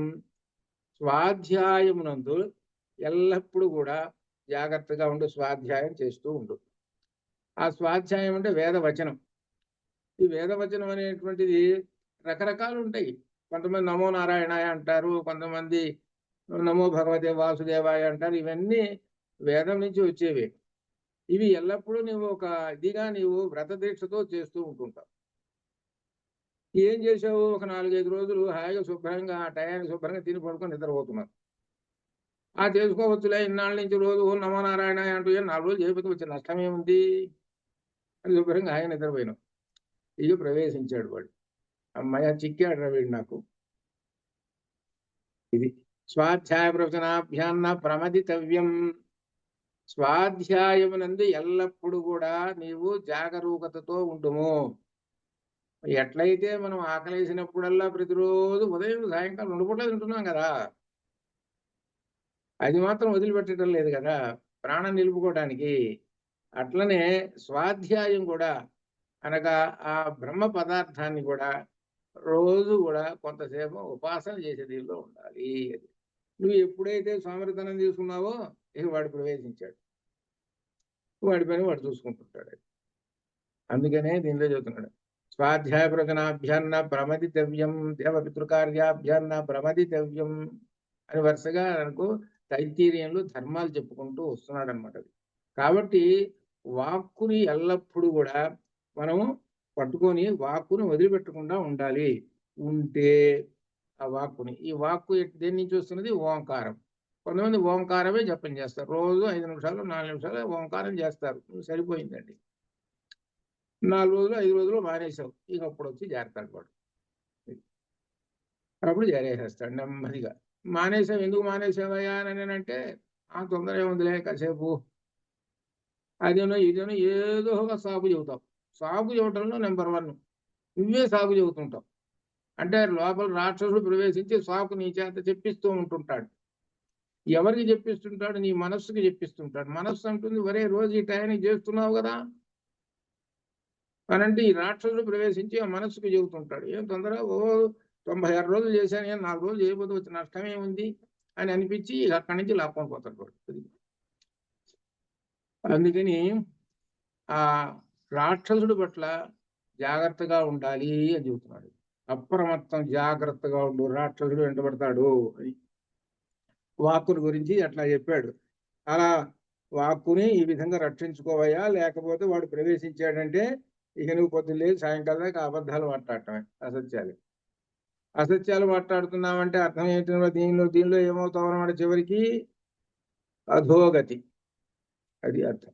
స్వాధ్యాయమునందు ఎల్లప్పుడూ కూడా జాగ్రత్తగా ఉండు, స్వాధ్యాయం చేస్తూ ఉండు. ఆ స్వాధ్యాయం అంటే వేదవచనం. ఈ వేదవచనం అనేటువంటిది రకరకాలు ఉంటాయి. కొంతమంది నమో నారాయణాయ అంటారు, కొంతమంది నమో భగవతే వాసుదేవాయ అంటారు. ఇవన్నీ వేదం నుంచి వచ్చేవి. ఇవి ఎల్లప్పుడూ నీవు ఒక ఇదిగా నీవు వ్రత దీక్షతో చేస్తూ ఉంటుంటావు. ఏం చేసావు, ఒక 4-5 రోజులు హాయిగా శుభ్రంగా ఆ టయానికి శుభ్రంగా తిని పడుకొని నిద్రపోతున్నావు. ఆ చేసుకోవచ్చులే, ఇన్నాళ్ళ నుంచి రోజు నమో నారాయణ అంటూ 4 రోజులు చేయకపోతే వచ్చే నష్టం ఏముంది అని శుభ్రంగా హాయిగా నిద్రపోయినావు. ఇక ప్రవేశించాడు వాడు. అమ్మాయ చిక్కాడు వీడు నాకు. ఇది స్వాధ్యాయ ప్రవచనాభ్యాన్న ప్రమదితవ్యం. స్వాధ్యాయమునందు ఎల్లప్పుడూ కూడా నీవు జాగరూకతతో ఉండుము. ఎట్లయితే మనం ఆకలేసినప్పుడల్లా ప్రతిరోజు ఉదయం సాయంకాలం 2 పూటలు తింటున్నాం కదా, అది మాత్రం వదిలిపెట్టడం లేదు కదా ప్రాణం నిలుపుకోవడానికి. అట్లనే స్వాధ్యాయం కూడా, అనగా ఆ బ్రహ్మ పదార్థాన్ని కూడా రోజు కూడా కొంతసేపు ఉపాసన చేసే దీనిలో ఉండాలి. నువ్వు ఎప్పుడైతే సోమరితనం తీసుకున్నావో ఇక వాడు ప్రవేశించాడు, వాడి పని వాడు చూసుకుంటుంటాడు. అందుకనే దీనిలో చెబుతున్నాడు, స్వాధ్యాయ ప్రవచనాభ్యాన్న ప్రమదితవ్యం, దేవపితృకార్యాభ్యాన్న ప్రమదితవ్యం అని వరుసగా మనకు తైత్తీర్యంలో ధర్మాలు చెప్పుకుంటూ వస్తున్నాడు అనమాట. కాబట్టి వాక్కుని ఎల్లప్పుడూ కూడా మనము పట్టుకొని వాక్కుని వదిలిపెట్టకుండా ఉండాలి. ఉంటే ఆ వాక్కుని, ఈ వాక్కు దేని నుంచి వస్తున్నది, ఓంకారం. కొంతమంది ఓంకారమే జపం చేస్తారు, రోజు 5 నిమిషాలు 4 నిమిషాలు ఓంకారం చేస్తారు. సరిపోయిందండి. 4 రోజులు 5 రోజులు మానేసావు, ఇక అప్పుడు వచ్చి చేరతాడు వాడు. అప్పుడు చేరేసేస్తాడు నెమ్మదిగా. మానేసావు, ఎందుకు మానేసావయ్యా అని అంటే, ఆ తొందర ఏముందిలే కాసేపు అదేనో ఇదేనో ఏదో ఒక సాగు చెబుతావు. సాగు చెబుతంలో నెంబర్ 1 నువ్వే సాగు చెబుతుంటావు. అంటే లోపల రాక్షసుడు ప్రవేశించి సాకు నీ చేత చెప్పిస్తూ ఉంటుంటాడు. ఎవరికి చెప్పిస్తుంటాడు, నీ మనస్సుకి చెప్పిస్తుంటాడు. మనస్సు అంటుంది, వరే రోజు ఈ టయానికి చేస్తున్నావు కదా అనంటే ఈ రాక్షసుడు ప్రవేశించి ఆ మనస్సుకు చెబుతుంటాడు. ఏం తొందర, 96 రోజులు చేశాను, 4 రోజులు చేయబోతే వచ్చి నష్టమేముంది అని అనిపించి అక్కడి నుంచి లాక్కొని పోతాడు. అందుకని ఆ రాక్షసుడు పట్ల జాగ్రత్తగా ఉండాలి అని చెబుతున్నాడు. అప్రమత్తం, జాగ్రత్తగా ఉండు, రాక్షసుడు వెంటబడతాడు అని వాక్కుని గురించి అట్లా చెప్పాడు. అలా వాక్కుని ఈ విధంగా రక్షించుకోవయ్యా, లేకపోతే వాడు ప్రవేశించాడంటే ఇక నువ్వు పొద్దున్న లేదు సాయంకాలం దాకా అబద్ధాలు మాట్లాడటమే, అసత్యాలు మాట్లాడుతున్నామంటే అర్థం ఏంటంటే దీనిలో ఏమవుతావు అన్నమాట, చివరికి అధోగతి. అది అర్థం.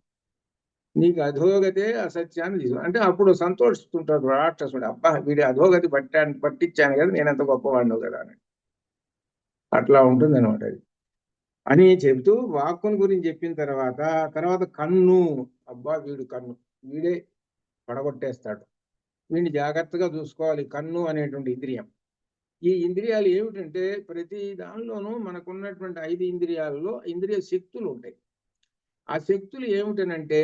నీకు అధోగతే అసత్యాన్ని తీసు అంటే అప్పుడు సంతోషిస్తుంటాడు రాక్షసుడు, అబ్బా వీడి అధోగతి పట్టించాను కదా, నేను ఎంత గొప్పవాడిను కదా అని. అట్లా ఉంటుంది అనమాట అది అని చెబుతూ వాక్కుని గురించి చెప్పిన తర్వాత కన్ను, అబ్బా వీడు కన్ను, వీడే పడగొట్టేస్తాడు, వీడిని జాగ్రత్తగా చూసుకోవాలి. కన్ను అనేటువంటి ఇంద్రియం. ఈ ఇంద్రియాలు ఏమిటంటే ప్రతి దానిలోనూ మనకున్నటువంటి 5 ఇంద్రియాలలో ఇంద్రియ శక్తులు ఉంటాయి. ఆ శక్తులు ఏమిటనంటే,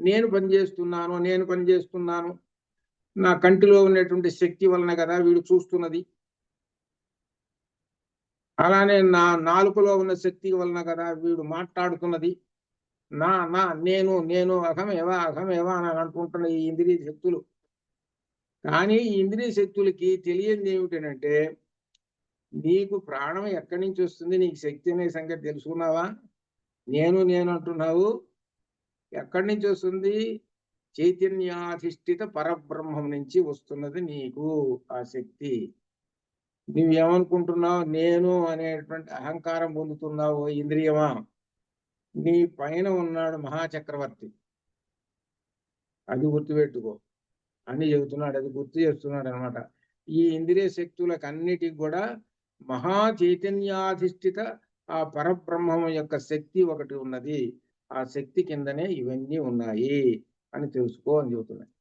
నేను పనిచేస్తున్నాను, నా కంటిలో ఉన్నటువంటి శక్తి వలన కదా వీడు చూస్తున్నది, అలానే నా నాలుకలో ఉన్న శక్తి వలన కదా వీడు మాట్లాడుతున్నది, నేను అహమేవా అని అనుకుంటున్న ఈ ఇంద్రియ శక్తులు. కానీ ఈ ఇంద్రియ శక్తులకి తెలియంది ఏమిటనంటే, నీకు ప్రాణం ఎక్కడి నుంచి వస్తుంది, నీకు శక్తి అనే సంగతి తెలుసుకున్నావా? నేను అంటున్నావు. ఎక్కడి నుంచి వస్తుంది? చైతన్యాధిష్ఠిత పరబ్రహ్మం నుంచి వస్తున్నది నీకు ఆ శక్తి. నువ్వేమనుకుంటున్నావు? నేను అనేటువంటి అహంకారం పొందుతున్నావు ఇంద్రియమా? నీ పైన ఉన్నాడు మహాచక్రవర్తి, అది గుర్తుపెట్టుకో అని చెబుతున్నాడు. అది గుర్తు చేస్తున్నాడు అనమాట. ఈ ఇంద్రియ శక్తులకు అన్నిటికి కూడా మహా చైతన్యాధిష్ఠిత ఆ పరబ్రహ్మం యొక్క శక్తి ఒకటి ఉన్నది. ఆ శక్తి కిందనే ఇవన్నీ ఉన్నాయి అని తెలుసుకో అని చెబుతున్నాడు.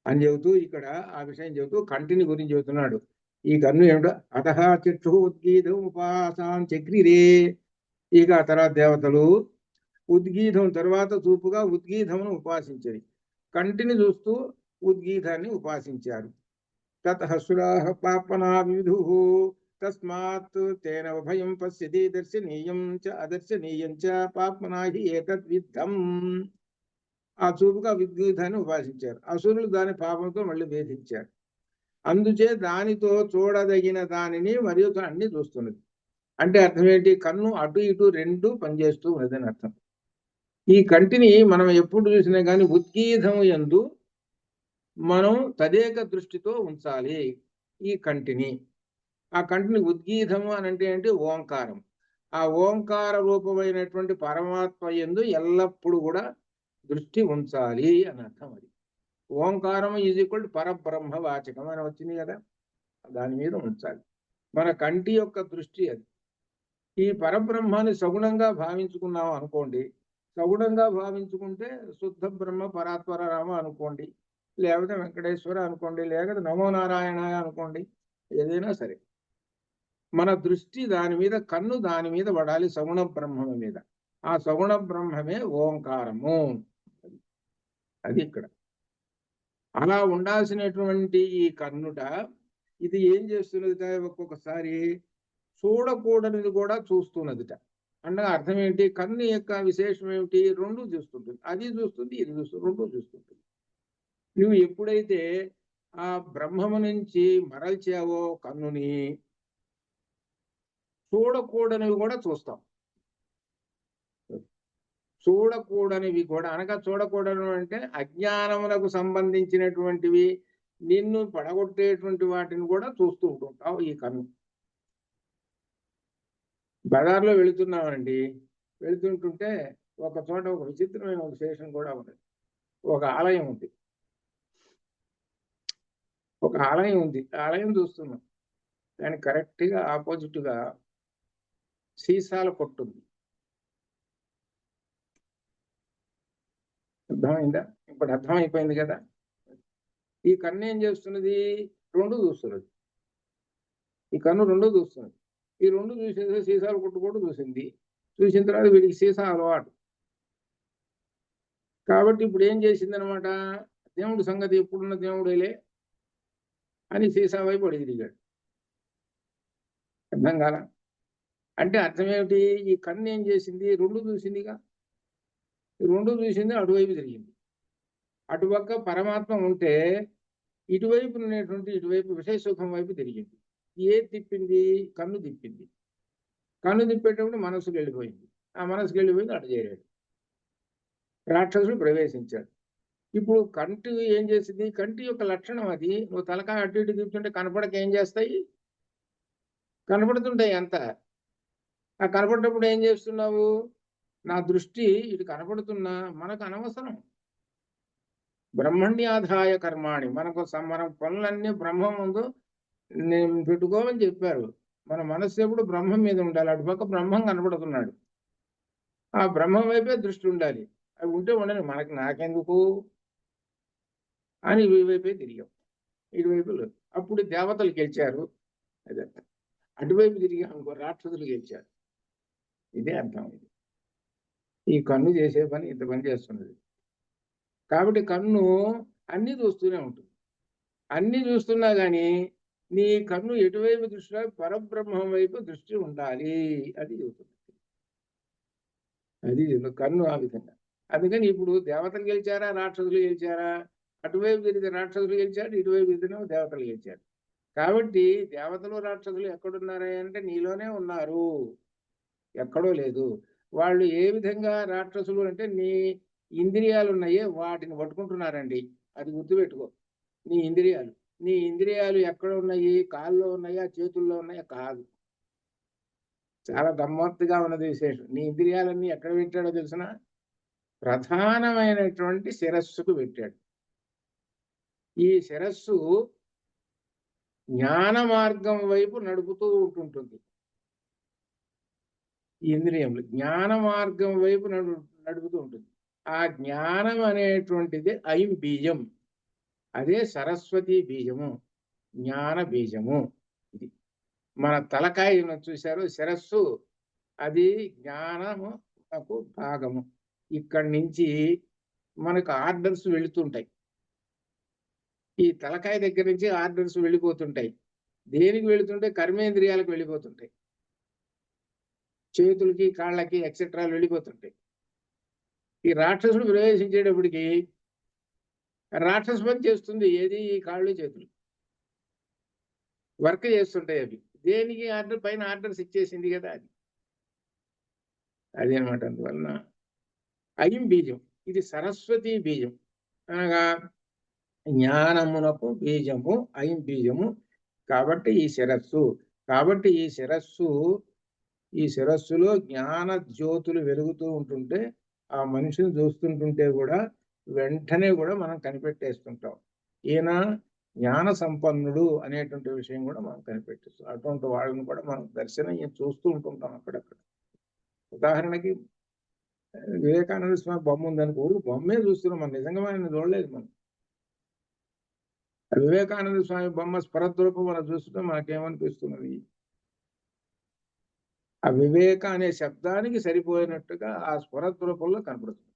అని చెబుతూ ఇక్కడ ఆ విషయం చెబుతూ కంటిని గురించి చెబుతున్నాడు. ఈ కన్ను ఏమిటో అతః చక్షు ఉద్గీతం ఉపాసాం చక్రిరే. ఇక ఆ తర్వాత దేవతలు ఉద్గీతం తర్వాత చూపుగా ఉద్గీతమును ఉపాసించేది. కంటిని చూస్తూ ఉద్గీతాన్ని ఉపాసించారు. తతః సురాః పాపనా వివిధుః తస్మాత్ తేన ఉభయం పశ్యతి దర్శనీయం చ అదర్శనీయం చ పాపనా హి ఏతద్విద్ధం. ఆ చూపుగా ఉద్గీతాన్ని ఉపాసించారు. అసురులు దాని పాపంతో మళ్ళీ వేధించారు. అందుచే దానితో చూడదగిన దానిని మరియు అన్ని చూస్తున్నది. అంటే అర్థం ఏంటి? కన్ను అటు ఇటు రెండు పనిచేస్తూ ఉన్నదని అర్థం. ఈ కంటిని మనం ఎప్పుడు చూసినా కానీ ఉద్గీతం యందు మనం తదేక దృష్టితో ఉంచాలి ఈ కంటిని. ఆ కంటిని ఉద్గీతము అని అంటే ఏంటి? ఓంకారం. ఆ ఓంకార రూపమైనటువంటి పరమాత్మ యందు ఎల్లప్పుడూ కూడా దృష్టి ఉంచాలి అని అర్థం. అది ఓంకారం ఈజ్ ఈక్వల్ టు పరబ్రహ్మ వాచకం అని వచ్చింది కదా, దాని మీద ఉంచాలి మన కంటి యొక్క దృష్టి. అది ఈ పరబ్రహ్మాన్ని సగుణంగా భావించుకున్నాం అనుకోండి, సగుణంగా భావించుకుంటే శుద్ధ బ్రహ్మ పరాత్పర రామ అనుకోండి, లేకపోతే వెంకటేశ్వర అనుకోండి, లేకపోతే నమో నారాయణ అనుకోండి, ఏదైనా సరే మన దృష్టి దాని మీద, కన్ను దాని మీద పడాలి, సగుణ బ్రహ్మం మీద. ఆ సగుణ బ్రహ్మమే ఓంకారము. అది ఇక్కడ అలా ఉండాల్సినటువంటి ఈ కన్నుట ఇది ఏం చేస్తున్నదిట? ఒక్కొక్కసారి చూడకూడనిది కూడా చూస్తున్నదిట. అంటే అర్థం ఏంటి? కన్ను యొక్క విశేషం ఏమిటి? రెండు చూస్తుంటుంది. అది చూస్తుంది, ఇది చూస్తుంది, రెండు చూస్తుంటుంది. నువ్వు ఎప్పుడైతే ఆ బ్రహ్మము నుంచి మరల్చావో కన్నుని, చూడకూడనివి కూడా చూస్తాం. చూడకూడనివి కూడా అనగా చూడకూడని అంటే అజ్ఞానములకు సంబంధించినటువంటివి, నిన్ను పడగొట్టేటువంటి వాటిని కూడా చూస్తూ ఉంటుంటావు ఈ కన్ను. బజార్లో వెళుతున్నామండి, వెళుతుంటుంటే ఒక చోట ఒక విచిత్రమైన ఒక విశేషం కూడా ఉంది. ఒక ఆలయం ఉంది, ఒక ఆలయం ఉంది. ఆలయం చూస్తున్నాం, దానికి కరెక్ట్గా ఆపోజిట్గా సీసాల కొట్టుంది. అర్థమైందా? ఇప్పుడు అర్థమైపోయింది కదా. ఈ కన్ను ఏం చేస్తున్నది? రెండు చూస్తున్నది. ఈ కన్ను రెండు చూస్తున్నది. ఈ రెండు చూసేది సీసాలు కొట్టుకోవడం చూసింది. చూసిన తర్వాత వీడికి సీసా అలవాటు. కాబట్టి ఇప్పుడు ఏం చేసింది అనమాట? దేవుడి సంగతి ఎప్పుడున్న దేవుడేలే అని సీసా వైపు అడిగి తిరిగాడు. అర్థం కాల అంటే అర్థం ఏమిటి? ఈ కన్ను ఏం చేసింది? రెండు చూసిందిగా. ఈ రెండు చూసింది, అటువైపు తిరిగింది. అటుపక్క పరమాత్మ ఉంటే ఇటువైపు ఉన్నటువంటి ఇటువైపు విషయ సుఖం వైపు తిరిగింది. ఏది తిప్పింది? కన్ను తిప్పింది. కన్ను తిప్పేటప్పుడు మనసుకు వెళ్ళిపోయింది. ఆ మనసుకు వెళ్ళిపోయింది, అటు చేరాడు. రాక్షసుడు ప్రవేశించాడు. ఇప్పుడు కంటి ఏం చేసింది? కంటి యొక్క లక్షణం అది. నువ్వు తలకాయ అటు ఇటు తిప్పుతుంటే కనపడక ఏం చేస్తాయి? కనపడుతుంటాయి అంత. ఆ కనపడేటప్పుడు ఏం చేస్తున్నావు? నా దృష్టి ఇటు కనపడుతున్నా మనకు అనవసరం. బ్రహ్మణ్యాధాయ కర్మాణి. మన పనులన్నీ బ్రహ్మం ముందు నేను పెట్టుకోమని చెప్పారు. మన మనస్సు ఎప్పుడు బ్రహ్మం మీద ఉండాలి. అటుపక్క బ్రహ్మం కనపడుతున్నాడు, ఆ బ్రహ్మం వైపే దృష్టి ఉండాలి. అవి ఉంటే ఉండని, మనకి నాకెందుకు అని ఇటువైపే తిరిగాం. ఇటువైపు లేదు. అప్పుడు దేవతలు గెలిచారు. అదే అటువైపు తిరిగాం అనుకో, రాక్షసులు గెలిచారు. ఇదే అర్థం. ఇది ఈ కన్ను చేసే పని ఇంత పని చేస్తున్నది. కాబట్టి కన్ను అన్ని చూస్తూనే ఉంటుంది. అన్ని చూస్తున్నా కానీ నీ కన్ను ఎటువైపు దృష్టిలో పరబ్రహ్మం వైపు దృష్టి ఉండాలి. అది చెబుతుంది. అది కన్ను ఆ విధంగా. అందుకని ఇప్పుడు దేవతలు గెలిచారా రాక్షసులు గెలిచారా? అటువైపు తిరిగితే రాక్షసులు గెలిచారు, ఇటువైపు తిరిగితే దేవతలు గెలిచారు. కాబట్టి దేవతలు రాక్షసులు ఎక్కడున్నారా అంటే నీలోనే ఉన్నారు, ఎక్కడో లేదు. వాళ్ళు ఏ విధంగా రాక్షసులు అంటే నీ ఇంద్రియాలు ఉన్నాయే వాటిని పట్టుకుంటున్నారండి. అది గుర్తుపెట్టుకో. నీ ఇంద్రియాలు ఎక్కడ ఉన్నాయి? కాళ్ళలో ఉన్నాయా, చేతుల్లో ఉన్నాయా? కాదు. చాలా గమ్మత్తుగా ఉన్నది విశేషం. నీ ఇంద్రియాలన్నీ ఎక్కడ పెట్టాడో తెలిసిన? ప్రధానమైనటువంటి శిరస్సుకు పెట్టాడు. ఈ శిరస్సు జ్ఞాన మార్గం వైపు నడుపుతూ ఉంటుంటుంది. ఈ ఇంద్రియములు జ్ఞాన మార్గం వైపు నడుపుతూ ఉంటుంది. ఆ జ్ఞానం అనేటువంటిది ఐం బీజం, అదే సరస్వతి బీజము, జ్ఞాన బీజము. ఇది మన తలకాయ చూశారు, శిరస్సు, అది జ్ఞానముకు భాగము. ఇక్కడి నుంచి మనకు ఆర్డర్స్ వెళుతుంటాయి. ఈ తలకాయ దగ్గర నుంచి ఆర్డర్స్ వెళ్ళిపోతుంటాయి. దేనికి వెళుతుంటే? కర్మేంద్రియాలకు వెళ్ళిపోతుంటాయి, చేతులకి, కాళ్ళకి ఎక్సెట్రా వెళ్ళిపోతుంటాయి. ఈ రాక్షసుడు ప్రవేశించేటప్పటికి రాక్షస పని చేస్తుంది. ఏది? ఈ కాళ్ళు చేతులు వర్క్ చేస్తుంటాయి. అవి దేనికి? ఆర్డర్ పైన ఆర్డర్స్ ఇచ్చేసింది కదా, అది అనమాట. అందువలన ఐం బీజం, ఇది సరస్వతి బీజం, అనగా జ్ఞానమునకు బీజము ఐం బీజము. కాబట్టి ఈ శిరస్సులో జ్ఞాన జ్యోతులు వెలుగుతూ ఉంటుంటే ఆ మనిషిని చూస్తుంటుంటే కూడా వెంటనే కూడా మనం కనిపెట్టేస్తుంటాం, ఈయన జ్ఞాన సంపన్నుడు అనేటువంటి విషయం కూడా మనం కనిపెట్టేస్తాం. అటువంటి వాళ్ళని కూడా మనం దర్శనం చూస్తూ ఉంటుంటాం అక్కడక్కడ. ఉదాహరణకి వివేకానంద స్వామి బొమ్మ ఉందనుకో, బొమ్మే చూస్తున్నాం, మనం నిజంగా ఆయన చూడలేదు. మనం వివేకానంద స్వామి బొమ్మ స్ఫరద్రూపం మనం చూస్తుంటే మనకేమనిపిస్తున్నది? ఆ వివేక అనే శబ్దానికి సరిపోయినట్టుగా ఆ స్ఫరద్రూపంలో కనపడుతుంది.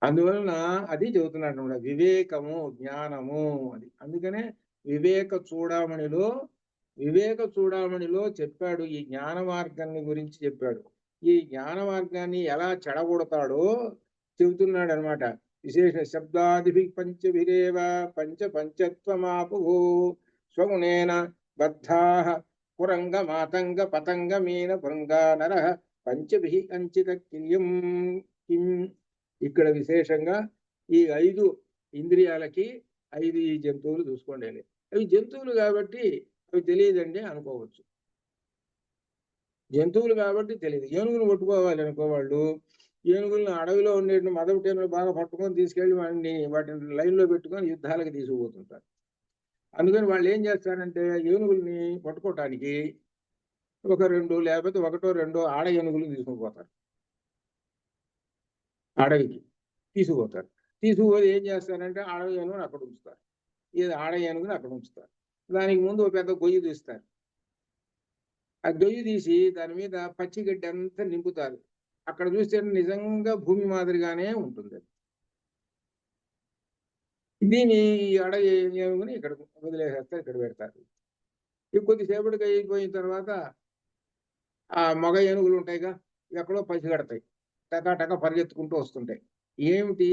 అందువలన అది చెబుతున్నాడు వివేకము, జ్ఞానము అది. అందుకనే వివేక చూడామణిలో చెప్పాడు, ఈ జ్ఞాన మార్గాన్ని గురించి చెప్పాడు. ఈ జ్ఞాన మార్గాన్ని ఎలా చెడగొడతాడో చెబుతున్నాడు అనమాట. విశేష శబ్దాదిభి పంచభిరేవ పంచత్వమాపు స్వగుణేన బద్ధాః కురంగ మాతంగ పతంగ మీన భృంగా నర పంచభి అంచిత కిం. ఇక్కడ విశేషంగా ఈ 5 ఇంద్రియాలకి 5 ఈ జంతువులు చూసుకోండి. అవి జంతువులు కాబట్టి అవి తెలియదండి అనుకోవచ్చు. జంతువులు కాబట్టి తెలియదు. ఏనుగును పట్టుకోవాలి అనుకోవాళ్ళు, ఏనుగులను అడవిలో ఉండే మదవటేనుగులు బాగా పట్టుకొని తీసుకెళ్లి వాటిని లైన్లో పెట్టుకొని యుద్ధాలకు తీసుకుపోతుంటారు. అందుకని వాళ్ళు ఏం చేస్తారంటే ఏనుగుల్ని పట్టుకోవటానికి ఒక 2 లేకపోతే 1-2 ఆడ ఏనుగులు తీసుకుపోతారు, అడవికి తీసుకుపోతారు. తీసుకుపోతే ఏం చేస్తారంటే అడవి ఏనుగుని అక్కడ ఉంచుతారు, ఇది ఆడ ఏనుగుని అక్కడ ఉంచుతారు. దానికి ముందు ఒక పెద్ద గొయ్యి తీస్తారు. ఆ గొయ్యి తీసి దాని మీద పచ్చిగడ్డి అంతా నింపుతారు. అక్కడ చూస్తే నిజంగా భూమి మాదిరిగానే ఉంటుంది. దీని అడవి ఏనుగుని ఇక్కడ వదిలేసేస్తారు, ఇక్కడ పెడతారు. కొద్దిసేపటికి అయిపోయిన తర్వాత ఆ మగ ఏనుగులు ఉంటాయిగా, ఎక్కడో పసిగడతాయి, టకా పరిగెత్తుకుంటూ వస్తుంటాయి. ఏనుగుకి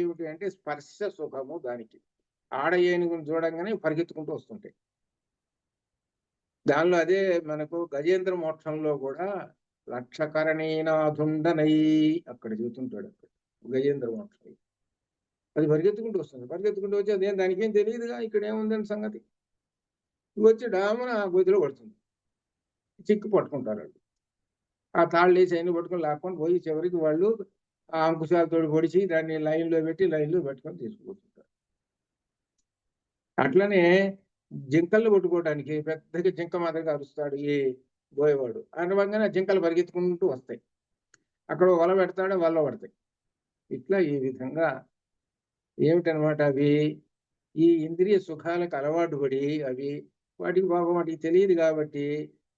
ఏమిటి అంటే స్పర్శ సుఖము దానికి. ఆడ ఏనుగుని చూడంగానే పరిగెత్తుకుంటూ వస్తుంటాయి. దానిలో అదే మనకు గజేంద్ర మోక్షంలో కూడా లక్షకరణీనాథుండనై అక్కడ చూస్తుంటాడు. అక్కడ గజేంద్ర మోక్షం అది పరిగెత్తుకుంటూ వస్తుంది. పరిగెత్తుకుంటూ వచ్చి అదేం దానికేం తెలియదుగా ఇక్కడ ఏముందని సంగతి. వచ్చి డామున ఆ గొద్దులో పడుతుంది, చిక్కు పట్టుకుంటారు వాళ్ళు. ఆ తాళ్ళు వేసి అయిన పట్టుకొని లాక్కొని పోయి చివరికి వాళ్ళు ఆ అంకుశాలతో పొడిచి దాన్ని లైన్లో పెట్టుకొని తీసుకుపోతుంటారు. అట్లనే జింకల్ని పట్టుకోవడానికి పెద్దగా జింక మాదిరిగా అరుస్తాడు ఈ పోయేవాడు. అనవంగానే జింకలు పరిగెత్తుకుంటూ వస్తాయి, అక్కడ వల పెడతాడు, వల పడతాయి. ఇట్లా ఈ విధంగా ఏమిటనమాట, అవి ఈ ఇంద్రియ సుఖాలకు అలవాటు పడి అవి వాటికి తెలియదు కాబట్టి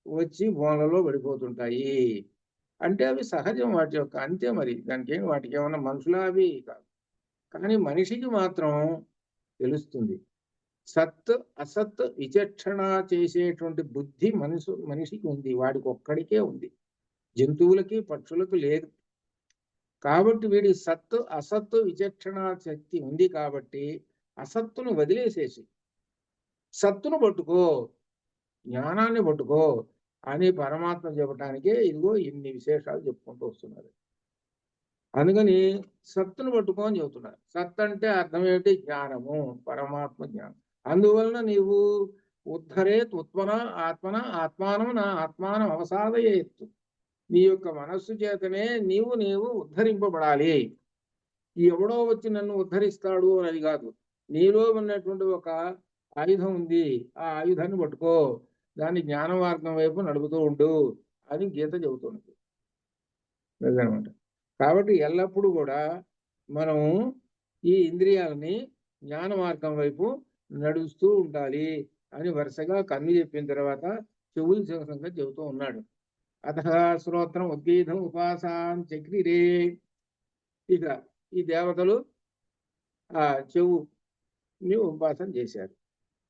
వచ్చి బోన్లలో పడిపోతుంటాయి. అంటే అవి సహజం, వాటి యొక్క అంతే. మరి దానికి వాటికి ఏమన్నా మనుషులా? అవి కాదు. కానీ మనిషికి మాత్రం తెలుస్తుంది. సత్ అసత్ విచక్షణ చేసేటువంటి బుద్ధి మనిషికి ఉంది, వాడికి ఒక్కడికే ఉంది, జంతువులకి పక్షులకు లేదు. కాబట్టి వీడి సత్తు అసత్తు విచక్షణ శక్తి ఉంది కాబట్టి అసత్తును వదిలేసేసి సత్తును పట్టుకో, జ్ఞానాన్ని పట్టుకో అని పరమాత్మ చెప్పడానికే ఇదిగో ఇన్ని విశేషాలు చెప్పుకుంటూ వస్తున్నారు. అందుకని సత్తును పట్టుకో అని చెబుతున్నారు. సత్ అంటే అర్థం ఏమిటి? జ్ఞానము, పరమాత్మ జ్ఞానం. అందువలన నీవు ఉద్ధరేత్ ఉత్మన ఆత్మన ఆత్మానం నా ఆత్మానం అవసాదయేత్తు. నీ యొక్క మనస్సు చేతనే నీవు ఉద్ధరింపబడాలి. ఎవడో వచ్చి నన్ను ఉద్ధరిస్తాడు అనేది కాదు. నీలో ఉన్నటువంటి ఒక ఆయుధం ఉంది, ఆ ఆయుధాన్ని పట్టుకో, దాన్ని జ్ఞాన మార్గం వైపు నడుపుతూ ఉండు అని గీత చెబుతున్నది. అదనమాట. కాబట్టి ఎల్లప్పుడూ కూడా మనం ఈ ఇంద్రియాలని జ్ఞాన మార్గం వైపు నడుస్తూ ఉండాలి అని వరుసగా కన్ను చెప్పిన తర్వాత చెవులు సంగతి చెబుతూ ఉన్నాడు. అత శ్రోత్రం ఉద్గీతం ఉపాసాం చక్రిరే. ఇక ఈ దేవతలు ఆ చెవుని ఉపాసన చేశారు.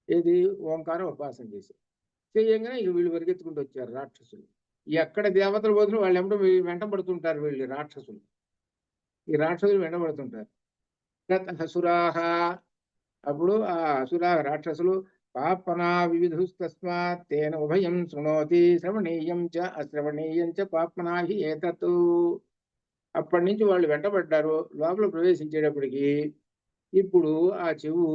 ఏది? ఓంకారం ఉపాసన చేశారు. చేయగానే ఇక వీళ్ళు పరిగెత్తుకుంటూ వచ్చారు రాక్షసులు. ఎక్కడ దేవతలు పోతున్న వాళ్ళు ఎప్పుడు వెంట పడుతుంటారు వీళ్ళు రాక్షసులు. ఈ రాక్షసులు వెంటబడుతుంటారు. అసురాహ, అప్పుడు ఆ అసురా రాక్షసులు పాపనా వివిధుస్తస్మాత్ తేన ఉభయం శృణోతి శ్రవణీయం చ అశ్రవణీయం చ పాపనాహి ఏతత్. అప్పటి నుంచి వాళ్ళు వెంటబడ్డారు. లోపల ప్రవేశించేటప్పటికి ఇప్పుడు ఆ చెవు